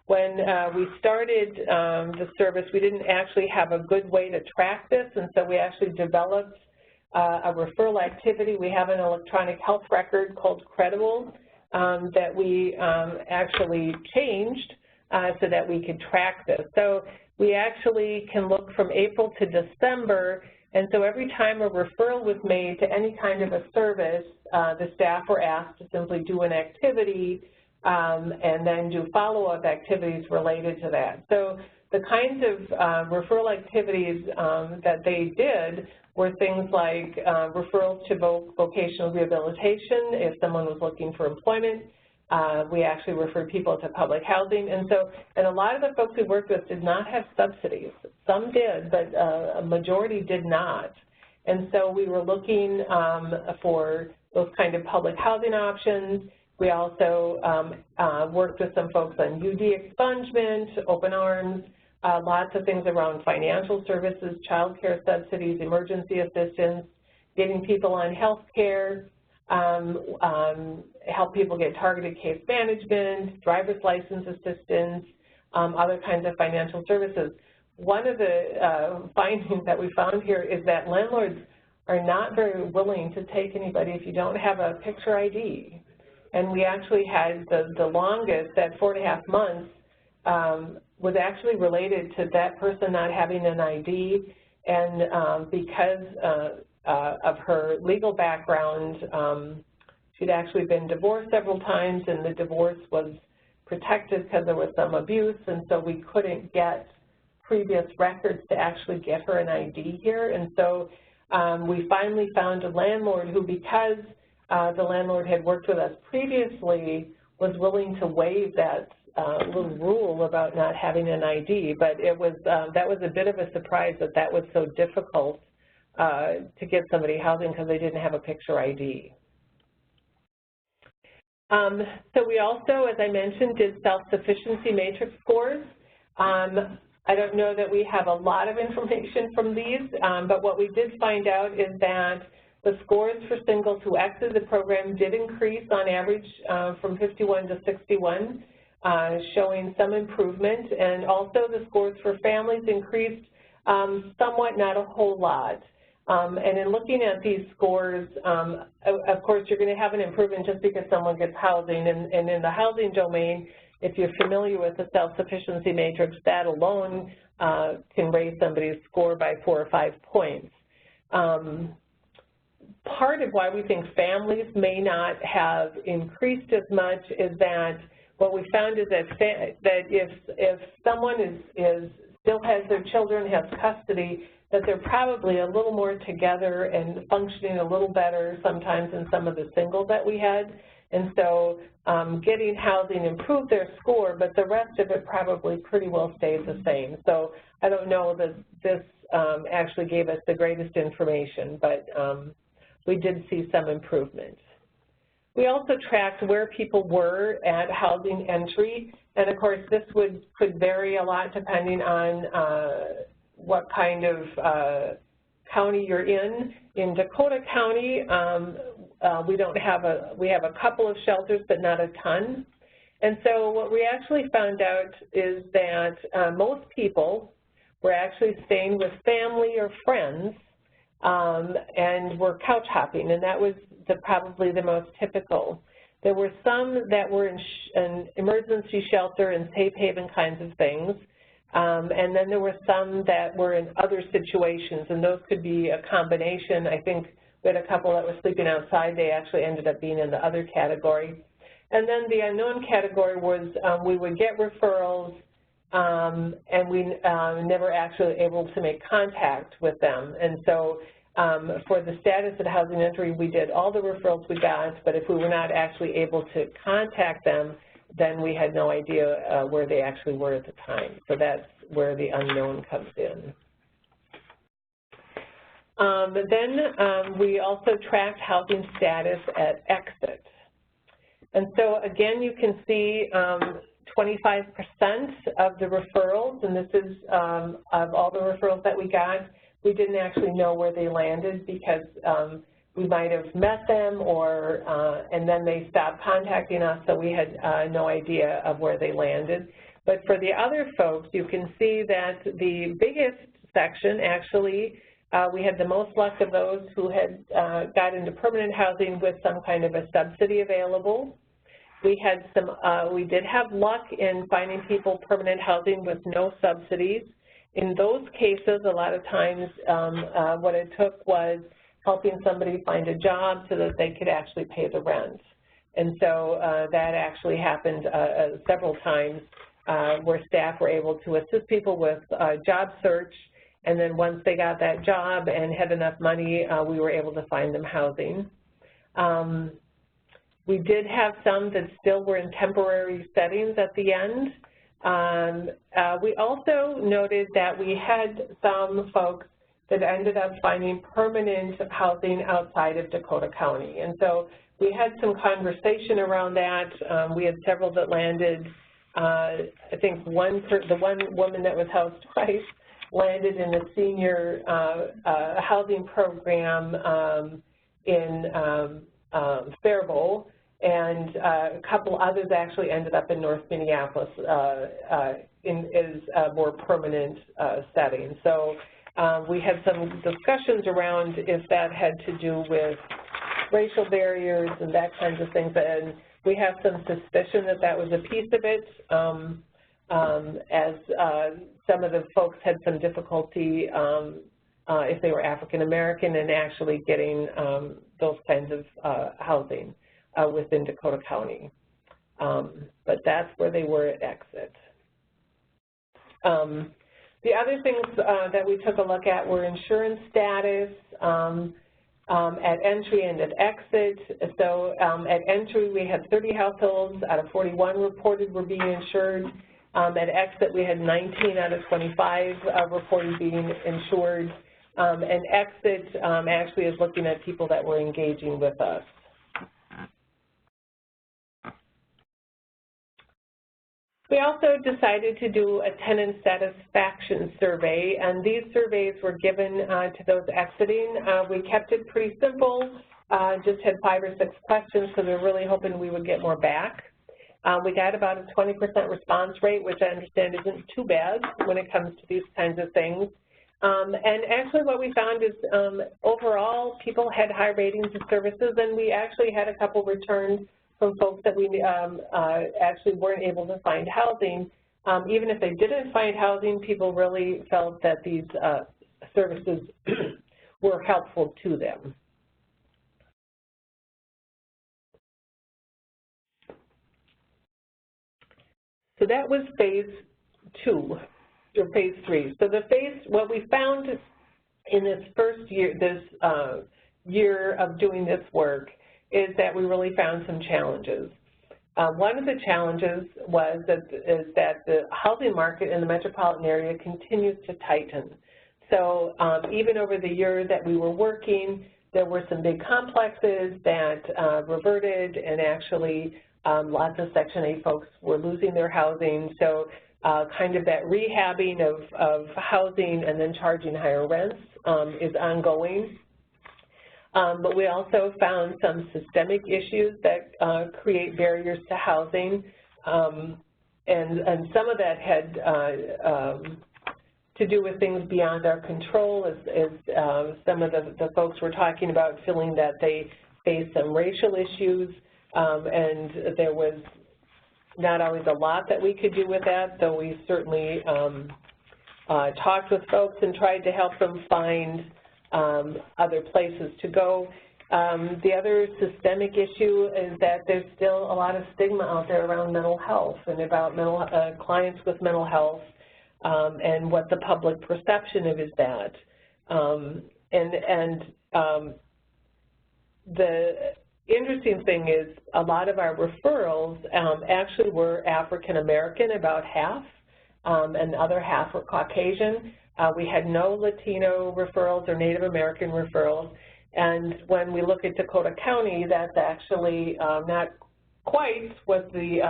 A: When we started the service, we didn't actually have a good way to track this, and so we actually developed a referral activity. We have an electronic health record called Credible that we actually changed so that we could track this. So we actually can look from April to December, and so every time a referral was made to any kind of a service, the staff were asked to simply do an activity and then do follow-up activities related to that. So the kinds of referral activities that they did were things like referrals to vocational rehabilitation if someone was looking for employment. We actually referred people to public housing, and a lot of the folks we worked with did not have subsidies. Some did, but a majority did not. And so we were looking for those kind of public housing options. We also worked with some folks on UD expungement, open arms, lots of things around financial services, child care subsidies, emergency assistance, getting people on health care, help people get targeted case management, driver's license assistance, other kinds of financial services. One of the findings that we found here is that landlords are not very willing to take anybody if you don't have a picture ID. And we actually had the longest, that 4.5 months, was actually related to that person not having an ID, and because of her legal background, she'd actually been divorced several times, and the divorce was protected because there was some abuse, and so we couldn't get previous records to actually get her an ID here. And so we finally found a landlord who, because the landlord had worked with us previously, was willing to waive that little rule about not having an ID. But it was that was a bit of a surprise that that was so difficult to get somebody housing because they didn't have a picture ID. So we also, as I mentioned, did self-sufficiency matrix scores. I don't know that we have a lot of information from these, but what we did find out is that the scores for singles who exited the program did increase on average from 51 to 61, showing some improvement, and also the scores for families increased somewhat, not a whole lot. And in looking at these scores, of course, you're going to have an improvement just because someone gets housing, and in the housing domain, if you're familiar with the self-sufficiency matrix, that alone can raise somebody's score by 4 or 5 points. Part of why we think families may not have increased as much is that what we found is that if someone still has their children, has custody, that they're probably a little more together and functioning a little better sometimes than some of the singles that we had. And so getting housing improved their score, but the rest of it probably pretty well stayed the same. So I don't know that this actually gave us the greatest information, but we did see some improvement. We also tracked where people were at housing entry, and of course this could vary a lot depending on what kind of county you're in. In Dakota County, we have a couple of shelters, but not a ton. And so what we actually found out is that most people were actually staying with family or friends and were couch hopping, and that was probably the most typical. There were some that were in emergency shelter and safe haven kinds of things, and then there were some that were in other situations, and those could be a combination. I think we had a couple that were sleeping outside. They actually ended up being in the other category. And then the unknown category was we would get referrals, and we never actually able to make contact with them. And so for the status of housing entry, we did all the referrals we got, but if we were not actually able to contact them, then we had no idea where they actually were at the time. So that's where the unknown comes in. Then we also tracked housing status at exit. And so again, you can see 25% of the referrals, and this is of all the referrals that we got, we didn't actually know where they landed because we might have met them or, and then they stopped contacting us, so we had no idea of where they landed. But for the other folks, you can see that the biggest section actually, we had the most luck of those who had got into permanent housing with some kind of a subsidy available. We had we did have luck in finding people permanent housing with no subsidies. In those cases, a lot of times what it took was helping somebody find a job so that they could actually pay the rent. And so that actually happened several times where staff were able to assist people with job search, and then once they got that job and had enough money, we were able to find them housing. We did have some that still were in temporary settings at the end. We also noted that we had some folks that ended up finding permanent housing outside of Dakota County. And so we had some conversation around that. We had several that landed. I think the one woman that was housed twice landed in a senior housing program in Faribault, and a couple others actually ended up in North Minneapolis in a more permanent setting. So we had some discussions around if that had to do with racial barriers and that kinds of things, and we have some suspicion that that was a piece of it, as some of the folks had some difficulty if they were African American in actually getting those kinds of housing within Dakota County. But that's where they were at exit. The other things that we took a look at were insurance status at entry and at exit. So at entry, we had 30 households out of 41 reported were being insured. At exit, we had 19 out of 25 reported being insured. And exit actually is looking at people that were engaging with us. We also decided to do a tenant satisfaction survey, and these surveys were given to those exiting. We kept it pretty simple, just had 5 or 6 questions because we were really hoping we would get more back. We got about a 20% response rate, which I understand isn't too bad when it comes to these kinds of things. And actually what we found is overall people had high ratings of services, and we actually had a couple returned from folks that we actually weren't able to find housing. Even if they didn't find housing, people really felt that these services were helpful to them. So that was phase 2, or phase 3. So what we found in this first year, year of doing this work, is that we really found some challenges. One of the challenges was that the housing market in the metropolitan area continues to tighten. So even over the year that we were working, there were some big complexes that reverted, and actually lots of Section 8 folks were losing their housing. So kind of that rehabbing of housing and then charging higher rents is ongoing. but we also found some systemic issues that create barriers to housing, and some of that had to do with things beyond our control, as some of the folks were talking about, feeling that they face some racial issues, and there was not always a lot that we could do with that, though we certainly talked with folks and tried to help them find other places to go. The other systemic issue is that there's still a lot of stigma out there around mental health and about clients with mental health, and what the public perception of is that. The interesting thing is a lot of our referrals actually were African American, about half, and the other half were Caucasian. We had no Latino referrals or Native American referrals, and when we look at Dakota County, that's actually not quite what the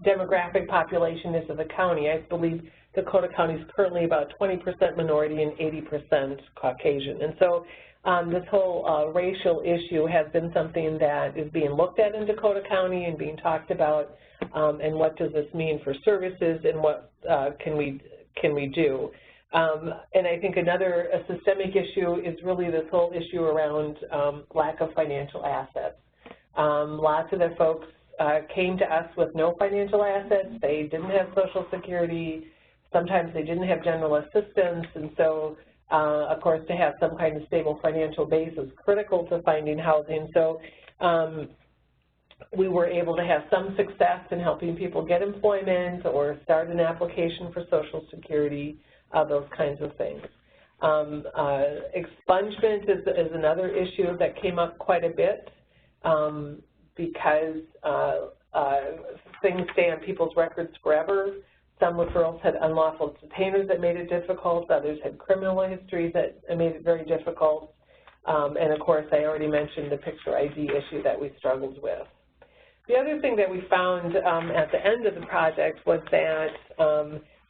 A: demographic population is of the county. I believe Dakota County is currently about 20% minority and 80% Caucasian. And so this whole racial issue has been something that is being looked at in Dakota County and being talked about, and what does this mean for services and what can we do. And I think another systemic issue is really this whole issue around lack of financial assets. Lots of the folks came to us with no financial assets. They didn't have Social Security. Sometimes they didn't have general assistance. And so, of course, to have some kind of stable financial base is critical to finding housing. So we were able to have some success in helping people get employment or start an application for Social Security, those kinds of things. Expungement is another issue that came up quite a bit. Because things stay on people's records forever. Some referrals had unlawful detainers that made it difficult. Others had criminal histories that made it very difficult. And of course, I already mentioned the picture ID issue that we struggled with. The other thing that we found at the end of the project was that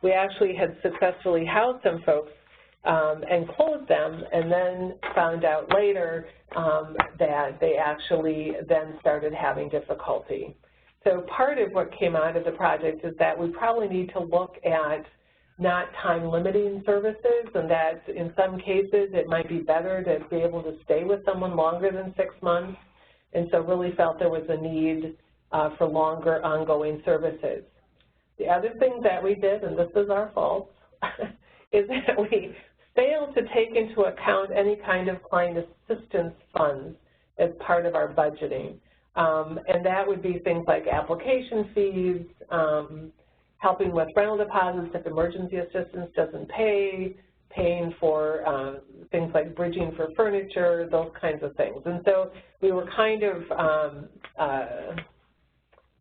A: we actually had successfully housed some folks and closed them, and then found out later that they actually then started having difficulty. So part of what came out of the project is that we probably need to look at not time-limiting services, and that in some cases it might be better to be able to stay with someone longer than 6 months, and so really felt there was a need for longer ongoing services. The other thing that we did, and this is our fault, is that we failed to take into account any kind of client assistance funds as part of our budgeting. And that would be things like application fees, helping with rental deposits if emergency assistance doesn't pay, paying for things like bridging for furniture, those kinds of things. And so we were kind of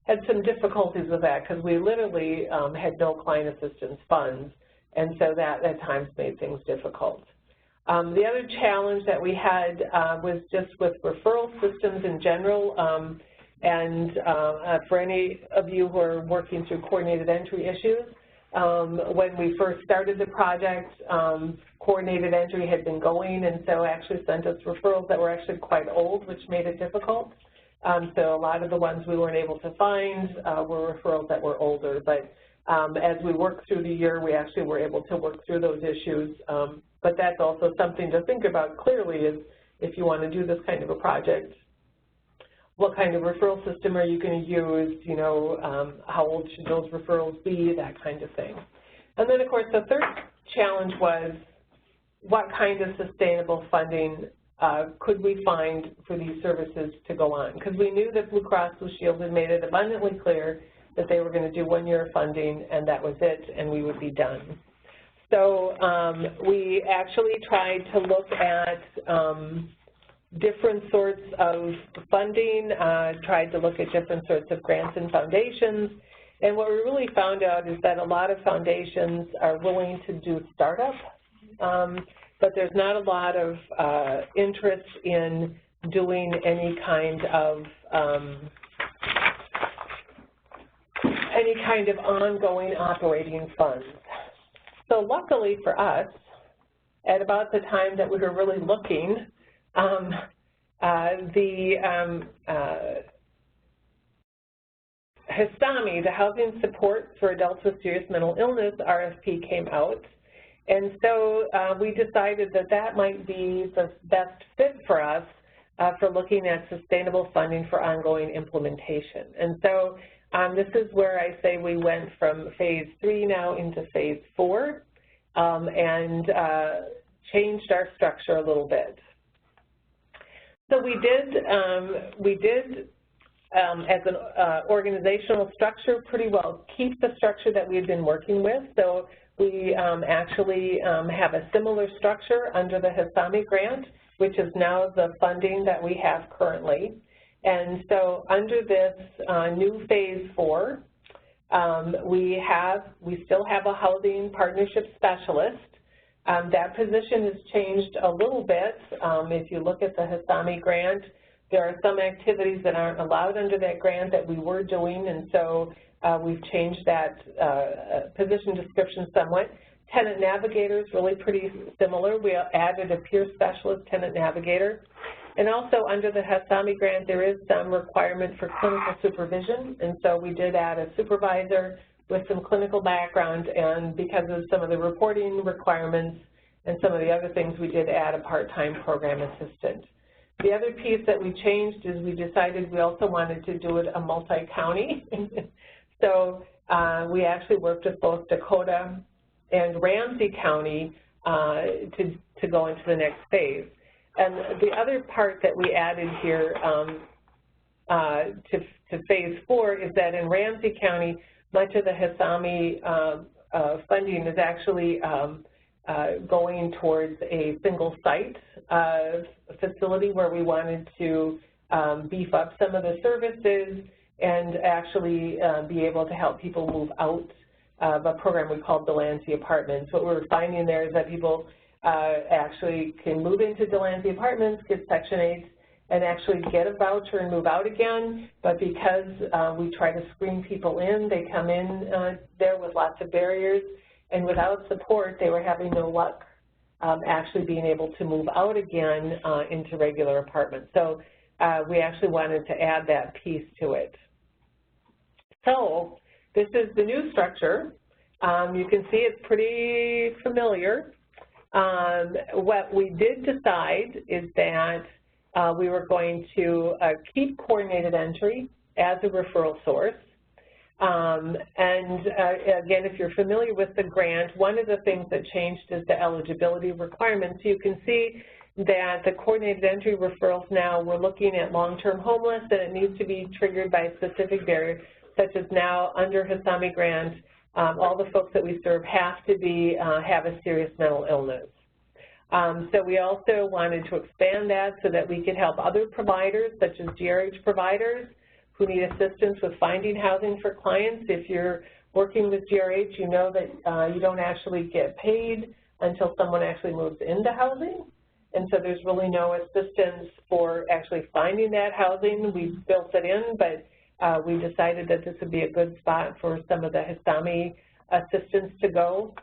A: had some difficulties with that because we literally had no client assistance funds, and so that at times made things difficult. The other challenge that we had was just with referral systems in general, and for any of you who are working through coordinated entry issues, when we first started the project, coordinated entry had been going, and so actually sent us referrals that were actually quite old, which made it difficult. So a lot of the ones we weren't able to find were referrals that were older, but as we worked through the year, we actually were able to work through those issues. But that's also something to think about clearly is if you want to do this kind of a project, what kind of referral system are you going to use, you know, how old should those referrals be, that kind of thing. And then, of course, the third challenge was what kind of sustainable funding could we find for these services to go on? Because we knew that Blue Cross Blue Shield had made it abundantly clear that they were going to do 1 year of funding and that was it and we would be done. So we actually tried to look at different sorts of funding, tried to look at different sorts of grants and foundations, and what we really found out is that a lot of foundations are willing to do startup, but there's not a lot of interest in doing any kind of ongoing operating funds. So luckily for us, at about the time that we were really looking HASAMI, the Housing Support for Adults with Serious Mental Illness, RFP came out. And so we decided that that might be the best fit for us for looking at sustainable funding for ongoing implementation. And so this is where I say we went from phase 3 now into phase 4 and changed our structure a little bit. So we did as an organizational structure pretty well keep the structure that we've been working with. So we actually have a similar structure under the HASAMI grant, which is now the funding that we have currently. And so under this new phase 4, we still have a housing partnership specialist. That position has changed a little bit. If you look at the HASAMI grant, there are some activities that aren't allowed under that grant that we were doing, and so we've changed that position description somewhat. Tenant navigator is really pretty similar. We added a peer specialist tenant navigator. And also under the HASAMI grant, there is some requirement for clinical supervision, and so we did add a supervisor with some clinical background, and because of some of the reporting requirements and some of the other things, we did add a part-time program assistant. The other piece that we changed is we decided we also wanted to do it a multi-county. So we actually worked with both Dakota and Ramsey County to go into the next phase. And the other part that we added here to phase 4 is that in Ramsey County, much of the HASAMI funding is actually going towards a single site facility where we wanted to beef up some of the services and actually be able to help people move out of a program we called Delancey Apartments. What we're finding there is that people actually can move into Delancey Apartments, get Section 8, and actually get a voucher and move out again, but because we try to screen people in, they come in there with lots of barriers, and without support, they were having no luck actually being able to move out again into regular apartments. So we actually wanted to add that piece to it. So this is the new structure. You can see it's pretty familiar. What we did decide is that we were going to keep coordinated entry as a referral source. And again, if you're familiar with the grant, one of the things that changed is the eligibility requirements. You can see that the coordinated entry referrals now, we're looking at long-term homeless, and it needs to be triggered by specific barriers, such as now under HASAMI grant, all the folks that we serve have to be have a serious mental illness. So we also wanted to expand that so that we could help other providers, such as GRH providers, who need assistance with finding housing for clients. If you're working with GRH, you know that you don't actually get paid until someone actually moves into housing. And so there's really no assistance for actually finding that housing. We built it in, but we decided that this would be a good spot for some of the HASAMI assistance to go.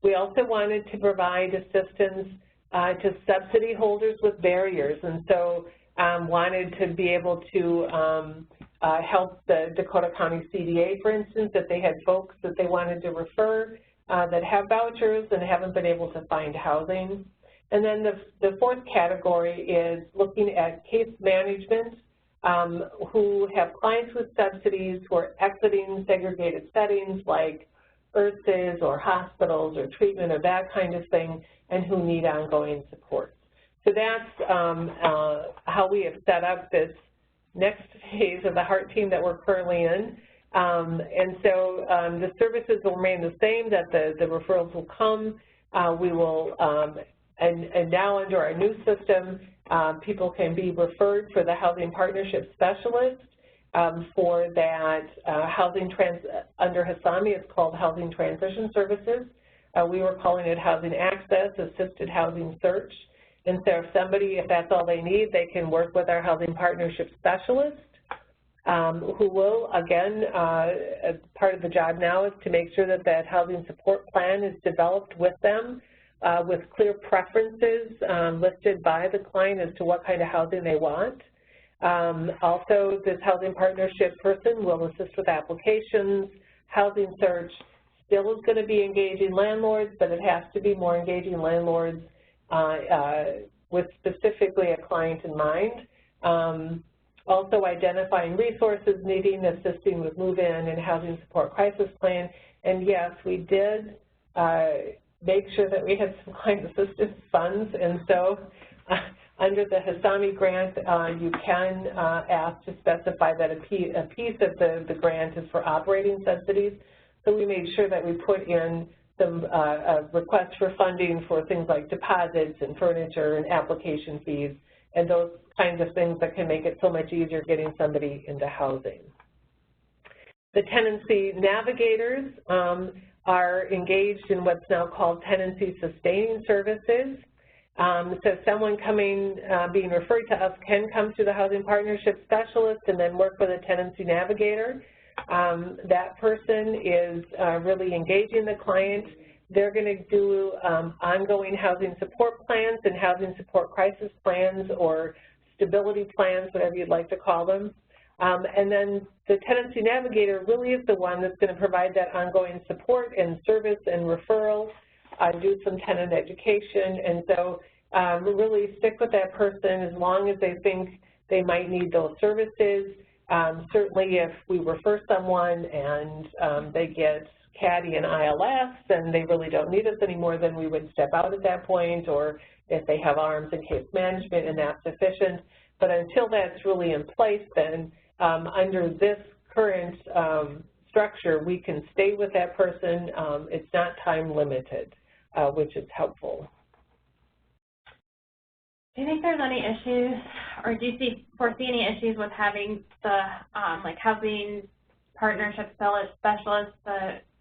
A: We also wanted to provide assistance to subsidy holders with barriers, and so wanted to be able to help the Dakota County CDA, for instance, if they had folks that they wanted to refer that have vouchers and haven't been able to find housing. And then the fourth category is looking at case management who have clients with subsidies who are exiting segregated settings like IRSs or hospitals or treatment or that kind of thing, and who need ongoing support. So that's how we have set up this next phase of the HART team that we're currently in. And so the services will remain the same, that the referrals will come. We will, and now under our new system, people can be referred for the housing partnership specialist for that housing under HASAMI, it's called Housing Transition Services. We were calling it Housing Access, Assisted Housing Search. And so if that's all they need, they can work with our housing partnership specialist, who will, again, part of the job now is to make sure that that housing support plan is developed with them. with clear preferences listed by the client as to what kind of housing they want. Also, this housing partnership person will assist with applications, housing search, still is going to be engaging landlords, but it has to be more engaging landlords with specifically a client in mind. Also identifying resources needing, assisting with move-in and housing support crisis plan. And yes, we did make sure that we had some client assistance funds, and so under the HASAMI grant, you can ask to specify that a piece of the grant is for operating subsidies. So we made sure that we put in some requests for funding for things like deposits and furniture and application fees and those kinds of things that can make it so much easier getting somebody into housing. The tenancy navigators are engaged in what's now called tenancy sustaining services. So someone being referred to us can come to the housing partnership specialist and then work with a tenancy navigator. That person is really engaging the client. They're going to do ongoing housing support plans and housing support crisis plans or stability plans, whatever you'd like to call them. And then the tenancy navigator really is the one that's going to provide that ongoing support and service and referrals, do some tenant education, and so really stick with that person as long as they think they might need those services. Certainly if we refer someone and they get CADI and ILS and they really don't need us anymore, then we would step out at that point, or if they have ARMS and case management and that's sufficient. But until that's really in place, then under this current structure, we can stay with that person. It's not time limited, which is helpful.
B: Do you think there's any issues, or do you foresee any issues with having the like housing partnership specialist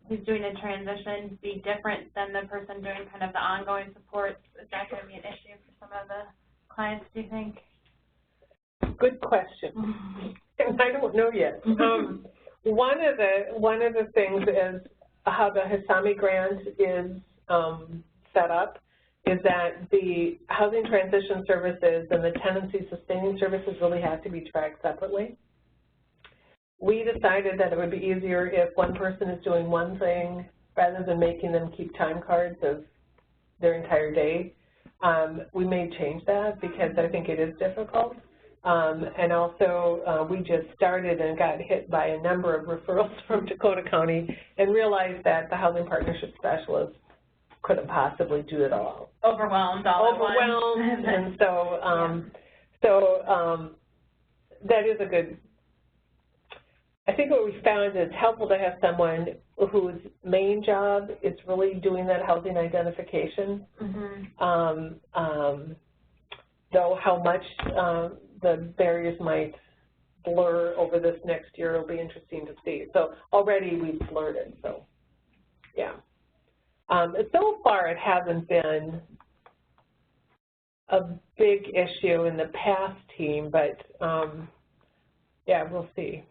B: who's doing a transition be different than the person doing kind of the ongoing support? Is that going to be an issue for some of the clients, do you think?
A: Good question. And I don't know yet. One of the things is how the HASAMI grant is set up is that the housing transition services and the tenancy sustaining services really have to be tracked separately. We decided that it would be easier if one person is doing one thing rather than making them keep time cards of their entire day. We may change that because I think it is difficult. And also, we just started and got hit by a number of referrals from Dakota County and realized that the housing partnership specialist couldn't possibly do it all.
B: Overwhelmed
A: and so that is a good. I think what we found is it's helpful to have someone whose main job is really doing that housing identification. Though how much the barriers might blur over this next year will be interesting to see. So already we've blurred it, so yeah. So far it hasn't been a big issue in the past team, but yeah, we'll see.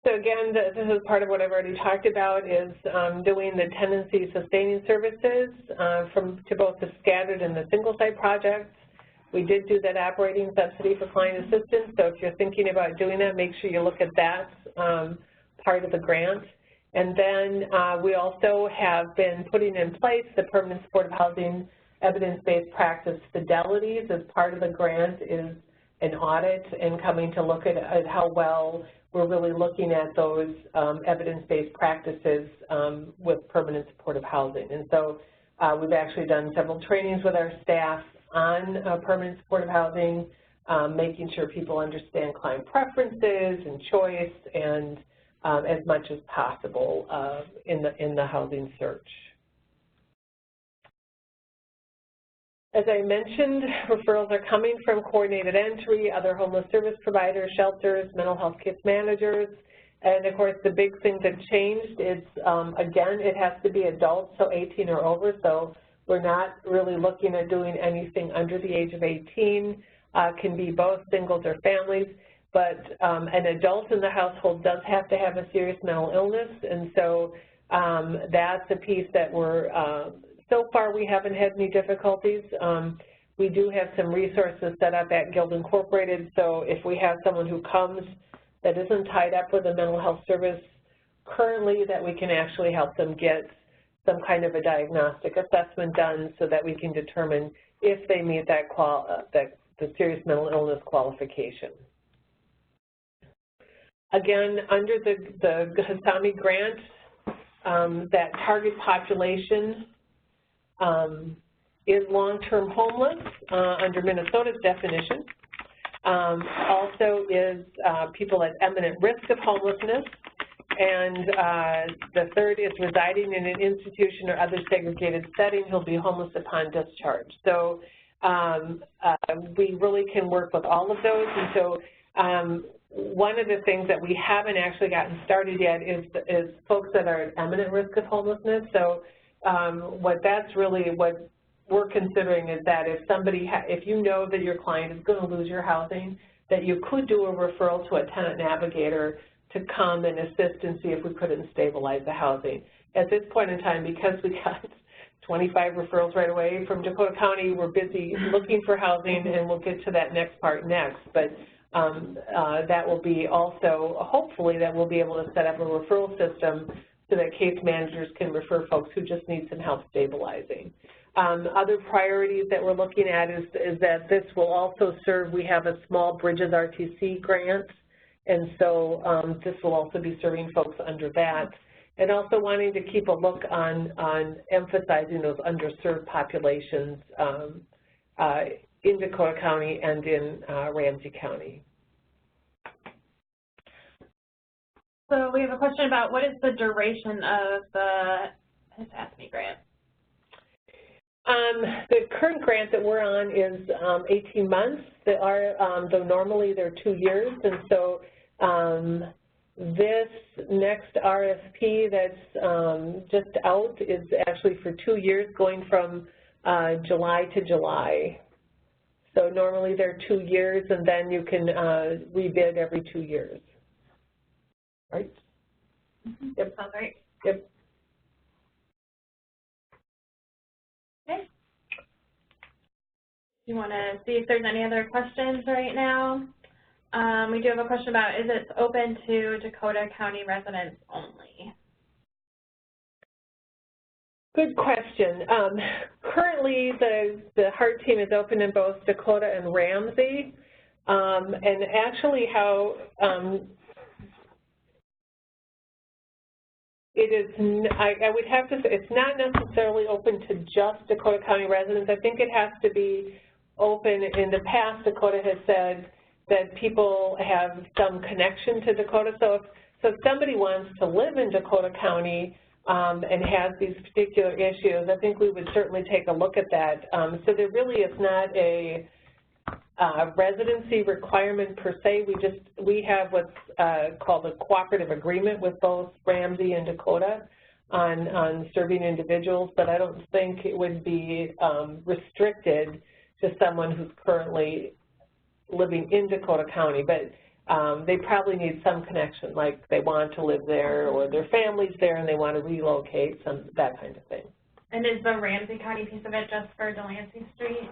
A: So again, this is part of what I've already talked about is doing the tenancy sustaining services to both the scattered and the single site projects. We did do that operating subsidy for client assistance, so if you're thinking about doing that, make sure you look at that part of the grant. And then we also have been putting in place the permanent supportive housing evidence-based practice fidelities as part of the grant is an audit and coming to look at how well we're really looking at those evidence-based practices with permanent supportive housing. And so we've actually done several trainings with our staff on permanent supportive housing, making sure people understand client preferences and choice and as much as possible in the housing search. As I mentioned, referrals are coming from coordinated entry, other homeless service providers, shelters, mental health case managers, and of course the big thing that changed is, again, it has to be adults, so 18 or over, so we're not really looking at doing anything under the age of 18. Can be both singles or families, but an adult in the household does have to have a serious mental illness, and so that's a piece that we're, so far we haven't had any difficulties. We do have some resources set up at Guild Incorporated, so if we have someone who comes that isn't tied up with a mental health service currently, that we can actually help them get some kind of a diagnostic assessment done so that we can determine if they meet that the serious mental illness qualification. Again, under the HASAMI grant, that target population is long-term homeless under Minnesota's definition. Also is people at imminent risk of homelessness, and the third is residing in an institution or other segregated setting who'll be homeless upon discharge. So we really can work with all of those, and so one of the things that we haven't actually gotten started yet is folks that are at imminent risk of homelessness. So what we're considering is that if somebody, if you know that your client is going to lose your housing, that you could do a referral to a tenant navigator to come and assist and see if we couldn't stabilize the housing. At this point in time, because we got 25 referrals right away from Dakota County, we're busy looking for housing, and we'll get to that next part next. But that will be also, hopefully, that we'll be able to set up a referral system so that case managers can refer folks who just need some help stabilizing. Other priorities that we're looking at is that this will also serve, we have a small Bridges RTC grant, and so this will also be serving folks under that. And also wanting to keep a look on emphasizing those underserved populations in Dakota County and in Ramsey County.
B: So we have a question about what is the duration of the HASAMI grant?
A: The current grant that we're on is 18 months. Though normally they're 2 years, and so this next RFP that's just out is actually for 2 years, going from July to July. So normally they're 2 years, and then you can rebid every 2 years. Right?
B: Mm-hmm.
A: Yep.
B: Sounds right.
A: Yep.
B: Okay. You want to see if there's any other questions right now? We do have a question about, is it open to Dakota County residents only?
A: Good question. Currently, the HART team is open in both Dakota and Ramsey. And actually how it is, I would have to say, it's not necessarily open to just Dakota County residents. I think it has to be open. In the past, Dakota has said that people have some connection to Dakota. So if somebody wants to live in Dakota County and has these particular issues, I think we would certainly take a look at that. So there really is not a residency requirement per se. We have what's called a cooperative agreement with both Ramsey and Dakota on serving individuals, but I don't think it would be restricted to someone who's currently living in Dakota County, but they probably need some connection, like they want to live there or their family's there and they want to relocate, that kind of thing.
B: And is the Ramsey County piece of it just for Delancey Street?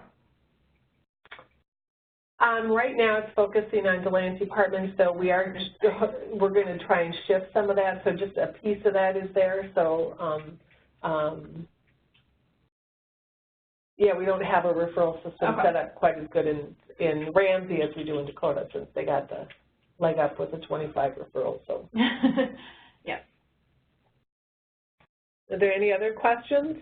A: Right now it's focusing on Delancey Apartments, so we're going to try and shift some of that, so just a piece of that is there. So yeah, we don't have a referral system set up quite as good in Ramsey as we do in Dakota, since they got the leg up with the 25 referrals. So
B: yeah.
A: Are there any other questions?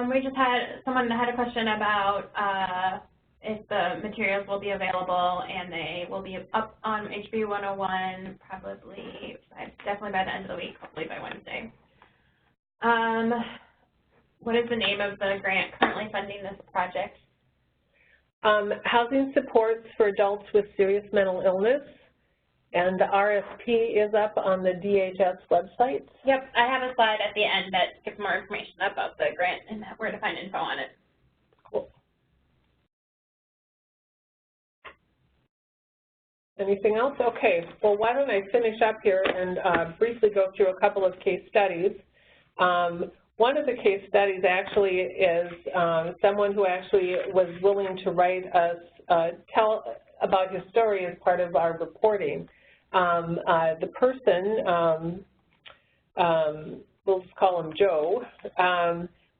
B: We just had, someone had a question about if the materials will be available, and they will be up on HB 101 probably, definitely by the end of the week, hopefully by Wednesday. What is the name of the grant currently funding this project? Housing Supports for Adults with Serious Mental Illness, and the RFP is up on the DHS website. Yep, I have a slide at the end that gives more information about the grant and where to find info on it. Cool.
A: anything else? Okay, well, why don't I finish up here and briefly go through a couple of case studies. One of the case studies actually is someone who actually was willing to write us, tell about his story as part of our reporting. The person, we'll just call him Joe,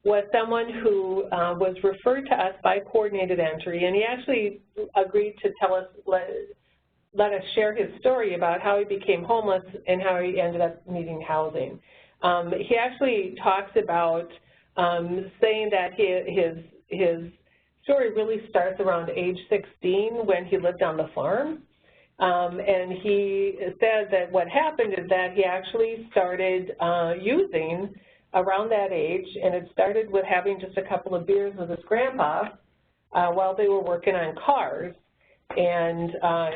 A: was someone who was referred to us by coordinated entry, and he actually agreed to tell us, let us share his story about how he became homeless and how he ended up needing housing. He actually talks about saying that his story really starts around age 16 when he lived on the farm. And he said that what happened is that he actually started using around that age, and it started with having just a couple of beers with his grandpa while they were working on cars. And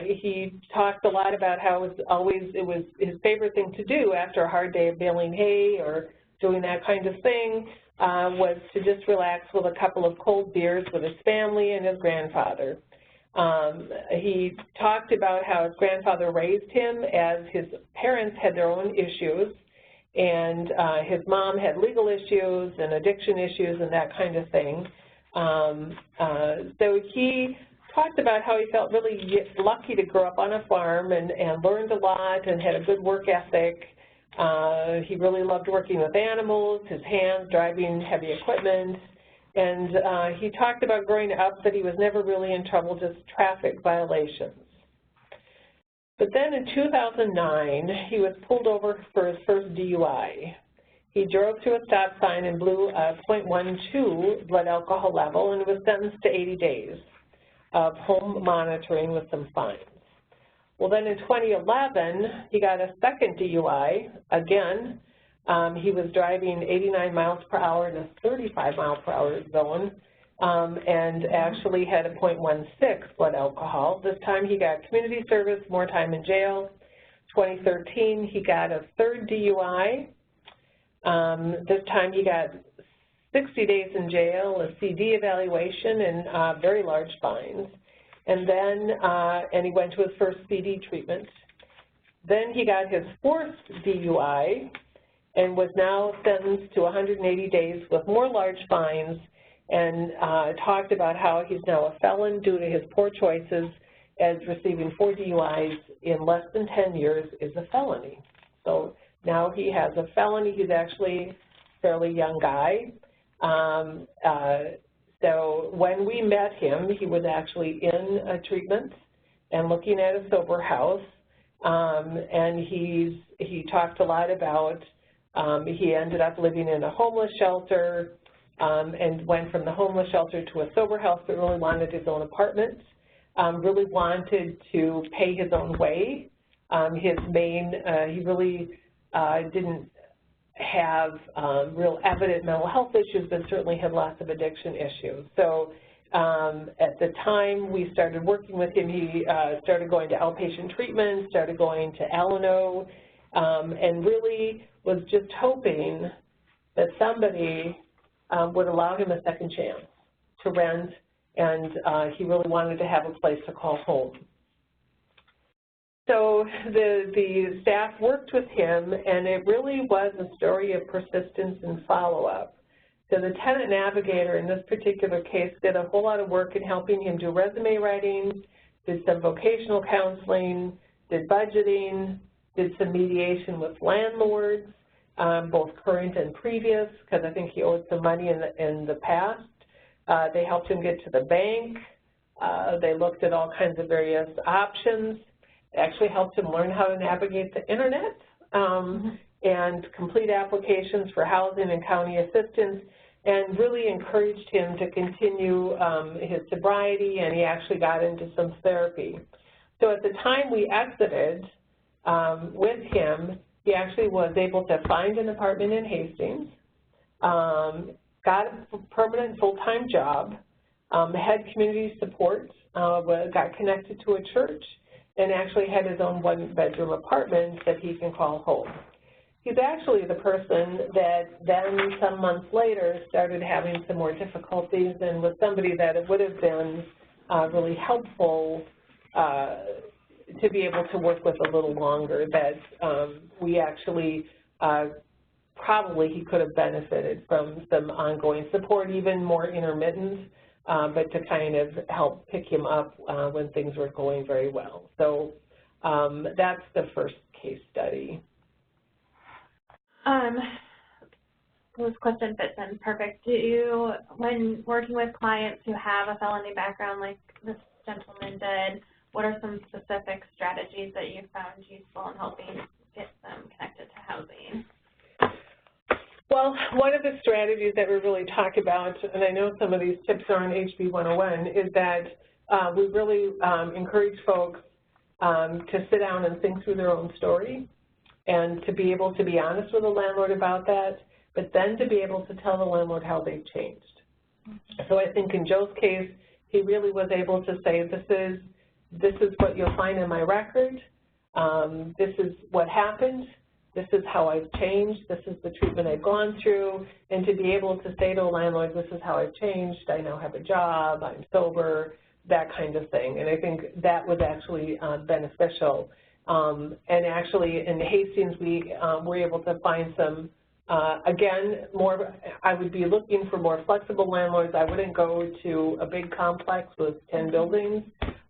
A: he talked a lot about how it was his favorite thing to do after a hard day of baling hay or doing that kind of thing, was to just relax with a couple of cold beers with his family and his grandfather. He talked about how his grandfather raised him as his parents had their own issues, and his mom had legal issues and addiction issues and that kind of thing. So he talked about how he felt really lucky to grow up on a farm and learned a lot and had a good work ethic. He really loved working with animals, his hands, driving heavy equipment. And he talked about growing up that he was never really in trouble, just traffic violations. But then in 2009, he was pulled over for his first DUI. He drove to a stop sign and blew a .12 blood alcohol level and was sentenced to 80 days of home monitoring with some fines. Well, then in 2011, he got a second DUI. Again, he was driving 89 miles per hour in a 35 mile per hour zone and actually had a .16 blood alcohol. This time he got community service, more time in jail. 2013, he got a third DUI. This time he got 60 days in jail, a CD evaluation, and very large fines. And then, and he went to his first CD treatment. Then he got his fourth DUI and was now sentenced to 180 days with more large fines, and talked about how he's now a felon due to his poor choices, as receiving 4 DUIs in less than 10 years is a felony. So now he has a felony. He's actually a fairly young guy. So when we met him, he was actually in a treatment and looking at a sober house, and he talked a lot about he ended up living in a homeless shelter and went from the homeless shelter to a sober house, but really wanted his own apartment, really wanted to pay his own way. He really didn't have real evident mental health issues, but certainly had lots of addiction issues. So at the time we started working with him, he started going to outpatient treatment, started going to Alano, and really was just hoping that somebody would allow him a second chance to rent, and he really wanted to have a place to call home. So the staff worked with him, and it really was a story of persistence and follow-up. So the tenant navigator in this particular case did a whole lot of work in helping him do resume writing, did some vocational counseling, did budgeting, did some mediation with landlords, both current and previous, because I think he owed some money in the past. They helped him get to the bank. They looked at all kinds of various options. They actually helped him learn how to navigate the internet and complete applications for housing and county assistance, and really encouraged him to continue his sobriety, and he actually got into some therapy. So at the time we exited with him, he actually was able to find an apartment in Hastings, got a permanent full-time job, had community support, got connected to a church, and actually had his own one-bedroom apartment that he can call home. He's actually the person that then some months later started having some more difficulties and was somebody that it would have been really helpful to be able to work with a little longer, that we actually probably he could have benefited from some ongoing support, even more intermittent, but to kind of help pick him up when things were going very well. So that's the first case study.
B: This question fits in perfect. Do you, when working with clients who have a felony background like this gentleman did, what are some specific strategies that you found useful in helping get them connected to housing?
A: Well, one of the strategies that we really talk about, and I know some of these tips are on HB 101, is that we really encourage folks to sit down and think through their own story and to be able to be honest with the landlord about that, but then to be able to tell the landlord how they've changed. So I think in Joe's case, he really was able to say, this is what you'll find in my record, this is what happened, this is how I've changed, this is the treatment I've gone through, and to be able to say to a landlord, this is how I've changed, I now have a job, I'm sober, that kind of thing. And I think that was actually beneficial. And actually in Hastings, we were able to find some, again, more, I would be looking for more flexible landlords. I wouldn't go to a big complex with 10 buildings.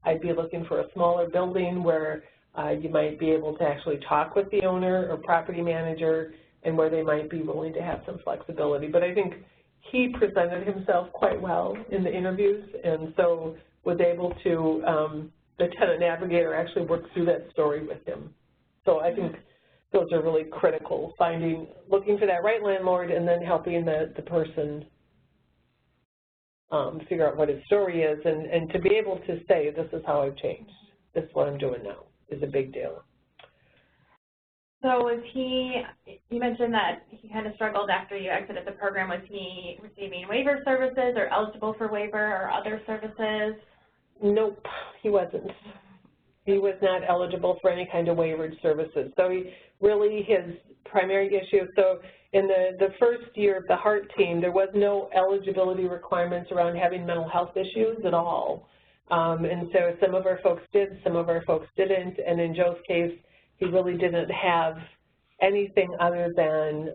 A: I'd be looking for a smaller building where you might be able to actually talk with the owner or property manager and where they might be willing to have some flexibility. But I think he presented himself quite well in the interviews, and so was able to, the tenant navigator actually worked through that story with him. So I think those are really critical, looking for that right landlord and then helping the person figure out what his story is, and to be able to say, this is how I've changed, this is what I'm doing now, is a big deal.
B: So was he, you mentioned that he kind of struggled after you exited the program. Was he receiving waiver services or eligible for waiver or other services?
A: Nope, he wasn't. He was not eligible for any kind of waivered services. So his primary issue, so in the first year of the HART team, there was no eligibility requirements around having mental health issues at all. And so some of our folks did, some of our folks didn't, and in Joe's case, he really didn't have anything other than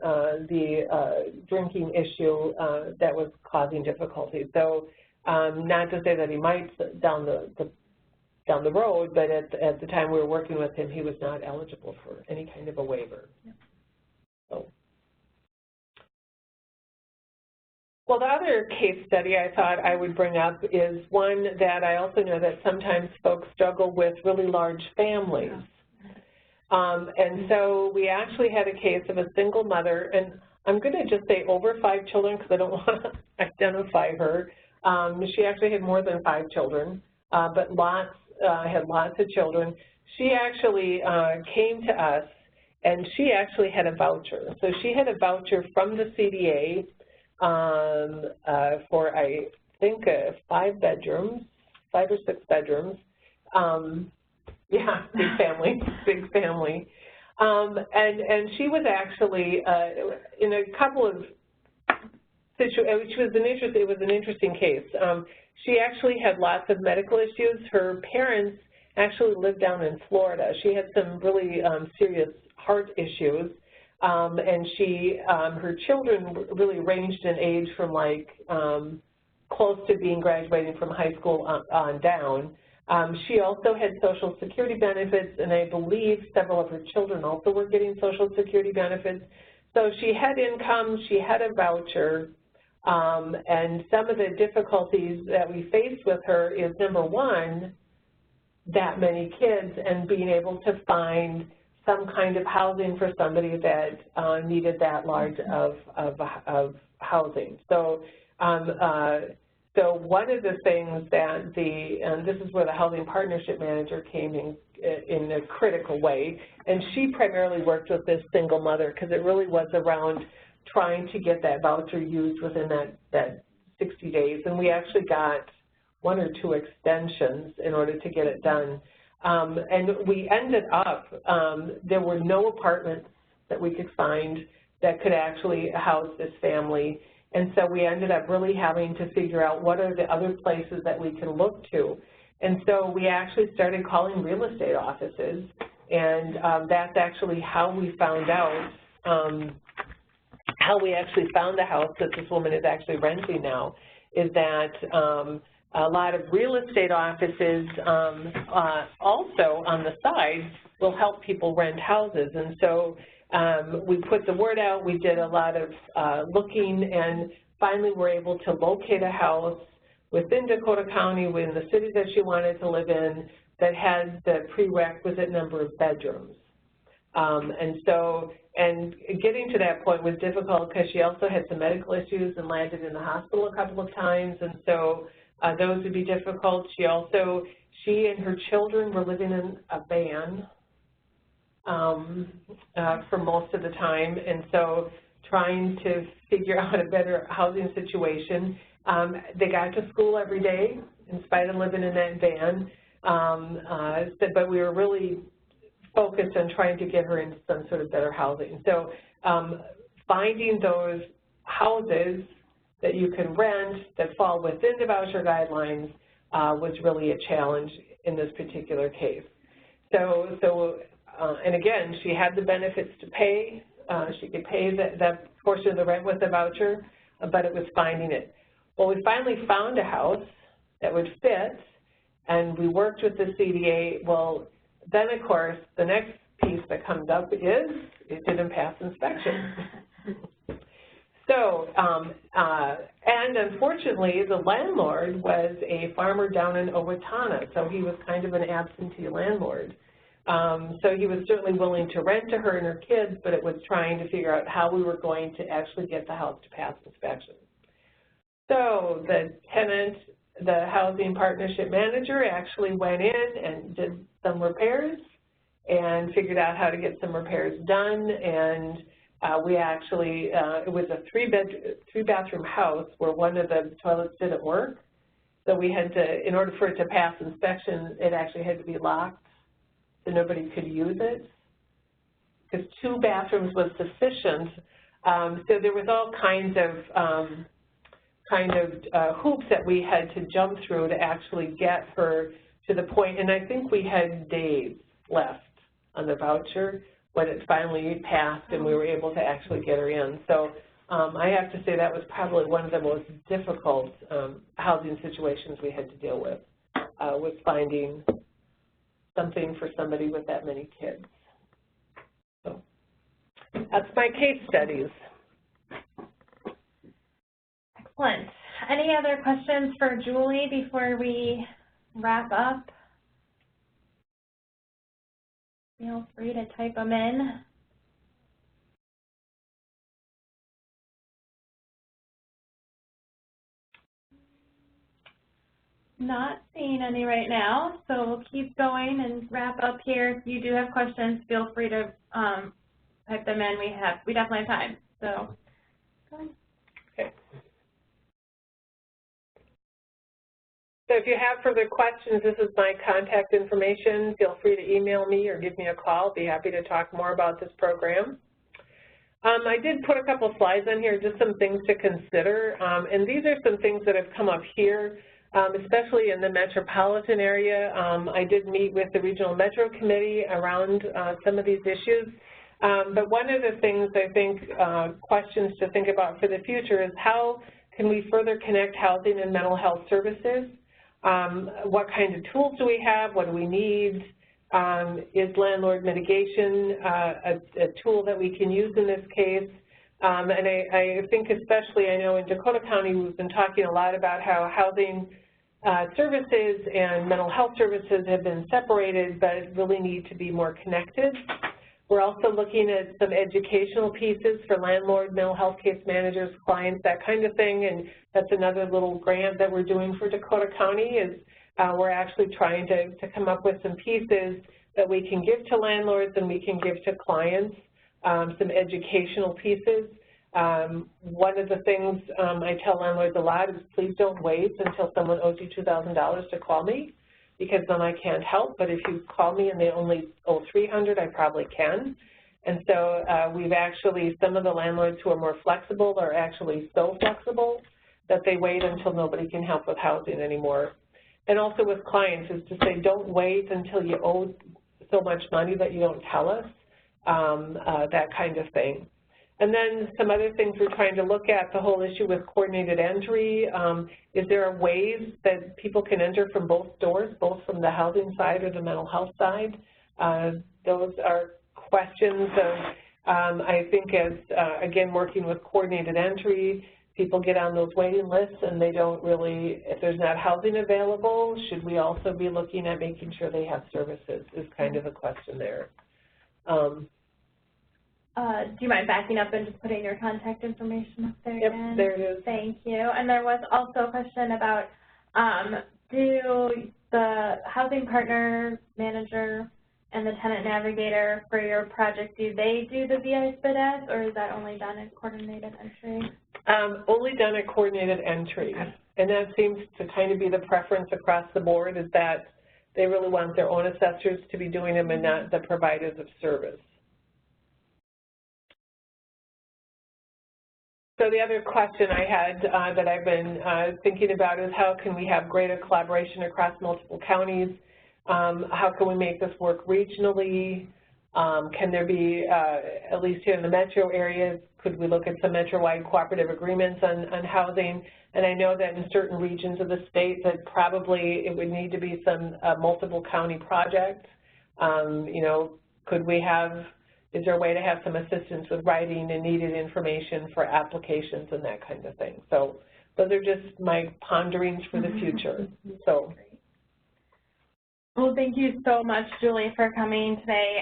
A: the drinking issue that was causing difficulty. So not to say that he might down the road, but at the time we were working with him, he was not eligible for any kind of a waiver. Yeah. So. Well, the other case study I thought I would bring up is one that I also know that sometimes folks struggle with really large families. And so we actually had a case of a single mother, and I'm going to just say over 5 children because I don't want to identify her. She actually had more than 5 children, but had lots of children. She actually came to us, and she actually had a voucher. So she had a voucher from the CDA for, I think, 5 bedrooms, 5 or 6 bedrooms. Yeah, big family. And she was actually in a couple of situations. It was an interesting case. She actually had lots of medical issues. Her parents actually lived down in Florida. She had some really serious heart issues, and her children really ranged in age from like close to being graduating from high school on down. She also had Social Security benefits, and I believe several of her children also were getting Social Security benefits. So she had income, she had a voucher, and some of the difficulties that we faced with her is, number one, that many kids and being able to find some kind of housing for somebody that needed that large of housing. So so one of the things that and this is where the housing partnership manager came in a critical way, and she primarily worked with this single mother because it really was around trying to get that voucher used within that 60 days. And we actually got 1 or 2 extensions in order to get it done. And we ended up, there were no apartments that we could find that could actually house this family. And so we ended up really having to figure out what are the other places that we can look to. And so we actually started calling real estate offices, and that's actually how we found out, how we actually found the house that this woman is actually renting now, is that a lot of real estate offices also on the side will help people rent houses. And so we put the word out, we did a lot of looking, and finally were able to locate a house within Dakota County, in the city that she wanted to live in, that had the prerequisite number of bedrooms. And getting to that point was difficult because she also had some medical issues and landed in the hospital a couple of times, and so those would be difficult. She and her children were living in a van for most of the time, and so trying to figure out a better housing situation. They got to school every day in spite of living in that van, but we were really focused on trying to get her into some sort of better housing. So finding those houses that you can rent that fall within the voucher guidelines was really a challenge in this particular case. And again, she had the benefits to pay. She could pay that portion of the rent with the voucher, but it was finding it. Well, we finally found a house that would fit, and we worked with the CDA. Well, then, of course, the next piece that comes up is it didn't pass inspection. So, and unfortunately, the landlord was a farmer down in Owatonna, so he was kind of an absentee landlord. So he was certainly willing to rent to her and her kids, but it was trying to figure out how we were going to actually get the house to pass inspection. So the tenant, the housing partnership manager, actually went in and did some repairs and figured out how to get some repairs done, and we actually, it was a three-bathroom house where one of the toilets didn't work, so we had to, in order for it to pass inspection, it actually had to be locked so nobody could use it, because 2 bathrooms was sufficient. So there was all kinds of hoops that we had to jump through to actually get her to the point, and I think we had days left on the voucher when it finally passed and we were able to actually get her in. So I have to say that was probably one of the most difficult housing situations we had to deal with, was finding something for somebody with that many kids. So that's my case studies.
B: Excellent. Any other questions for Julie before we wrap up? Feel free to type them in. Not seeing any right now, so we'll keep going and wrap up here. If you do have questions, feel free to type them in. We definitely have time. So, go ahead.
A: Okay. So if you have further questions, this is my contact information. Feel free to email me or give me a call. I'll be happy to talk more about this program. I did put a couple slides on here, just some things to consider. And these are some things that have come up here, especially in the metropolitan area. I did meet with the Regional Metro Committee around some of these issues. But one of the things I think, questions to think about for the future is how can we further connect housing and mental health services? What kinds of tools do we have? What do we need? Is landlord mitigation a tool that we can use in this case? And I think especially, I know in Dakota County we've been talking a lot about how housing services and mental health services have been separated but really need to be more connected. We're also looking at some educational pieces for landlord, mental health case managers, clients, that kind of thing, and that's another little grant that we're doing for Dakota County is we're actually trying to come up with some pieces that we can give to landlords and we can give to clients, some educational pieces. One of the things I tell landlords a lot is please don't wait until someone owes you $2,000 to call me, because then I can't help, but if you call me and they only owe $300, I probably can. And so we've actually, some of the landlords who are more flexible are actually so flexible that they wait until nobody can help with housing anymore. and also with clients is to say don't wait until you owe so much money that you don't tell us, that kind of thing. And then some other things we're trying to look at, the whole issue with coordinated entry. Is there ways that people can enter from both doors, both from the housing side or the mental health side? Those are questions of, I think as, again, working with coordinated entry, people get on those waiting lists and they don't really, if there's not housing available, should we also be looking at making sure they have services is kind of a question there.
B: Do you mind backing up and just putting your contact information up there again?
A: Yep, there it is.
B: Thank you. And there was also a question about do the housing partner manager and the tenant navigator for your project, do they do the VI-SPDAT, or is that only done at coordinated entry?
A: Only done at coordinated entry. Okay. And that seems to kind of be the preference across the board, is that they really want their own assessors to be doing them and not the providers of service. So the other question I had that I've been thinking about is how can we have greater collaboration across multiple counties? How can we make this work regionally? Can there be, at least here in the metro areas, could we look at some metro-wide cooperative agreements on housing? And I know that in certain regions of the state that probably it would need to be some multiple county projects. You know, could we have, is there a way to have some assistance with writing and needed information for applications and that kind of thing? So those are just my ponderings for the future. So.
B: Well, thank you so much, Julie, for coming today.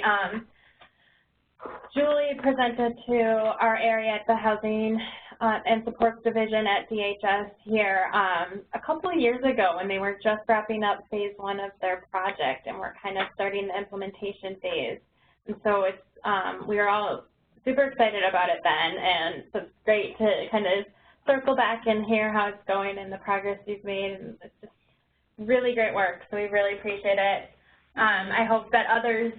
B: Julie presented to our area at the Housing and Supports Division at DHS here a couple of years ago when they were just wrapping up phase 1 of their project and we're kind of starting the implementation phase. And so it's, we were all super excited about it then, and so it's great to kind of circle back and hear how it's going and the progress you've made, and it's just really great work, so we really appreciate it. I hope that others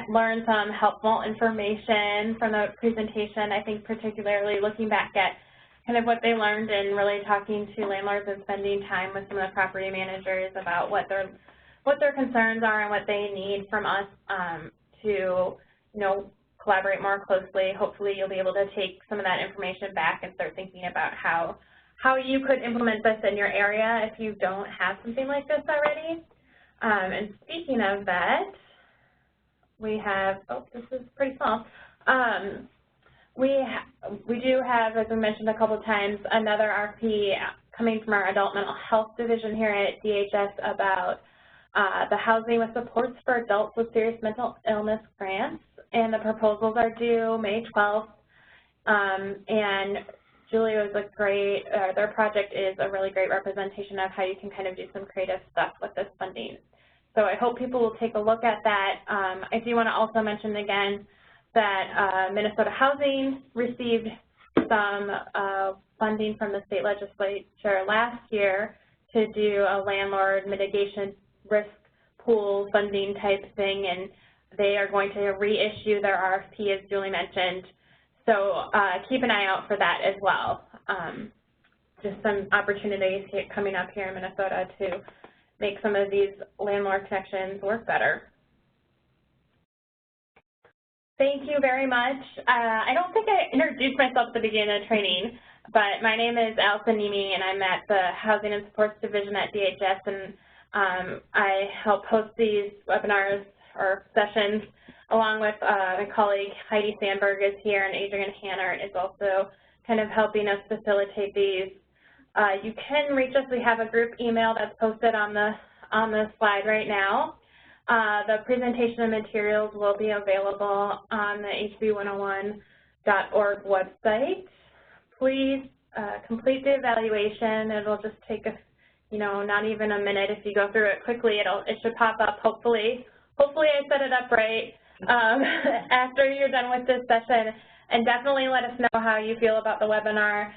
B: learn some helpful information from the presentation. I think particularly looking back at kind of what they learned and really talking to landlords and spending time with some of the property managers about what their concerns are and what they need from us to, you know, collaborate more closely. Hopefully you'll be able to take some of that information back and start thinking about how you could implement this in your area if you don't have something like this already. And speaking of that, we have, oh, this is pretty small. We do have, as we mentioned a couple of times, another RFP coming from our Adult Mental Health Division here at DHS about the Housing with Supports for Adults with Serious Mental Illness grants, and the proposals are due May 12th. And Julie was a great, their project is a really great representation of how you can kind of do some creative stuff with this funding. So I hope people will take a look at that. I do want to also mention again that Minnesota Housing received some funding from the state legislature last year to do a landlord mitigation risk pool funding type thing, and they are going to reissue their RFP, as Julie mentioned. So keep an eye out for that as well. Just some opportunities coming up here in Minnesota to make some of these landlord connections work better. Thank you very much. I don't think I introduced myself at the beginning of the training, but my name is Allison Nemi, and I'm at the Housing and Supports Division at DHS, and I help host these webinars or sessions along with my colleague Heidi Sandberg is here, and Adrian Hannart is also kind of helping us facilitate these. You can reach us. We have a group email that's posted on the slide right now. The presentation and materials will be available on the hb101.org website. Please complete the evaluation. It'll just take not even a minute. If you go through it quickly, it should pop up. Hopefully I set it up right after you're done with this session. And definitely let us know how you feel about the webinar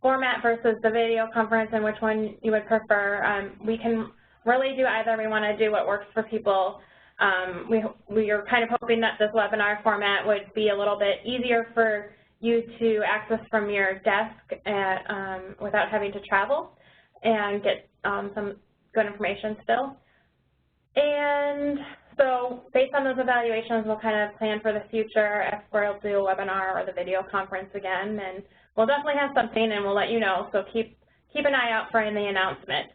B: format versus the video conference and which one you would prefer. We can really do either. We want to do what works for people. We are kind of hoping that this webinar format would be a little bit easier for you to access from your desk without having to travel, and get some good information still. And so based on those evaluations, we'll kind of plan for the future if we'll do a webinar or the video conference again. And we'll definitely have something, and we'll let you know. So keep an eye out for any announcements.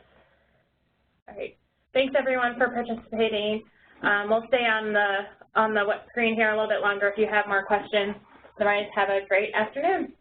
B: All right. Thanks, everyone, for participating. We'll stay on the screen here a little bit longer if you have more questions. Otherwise, have a great afternoon.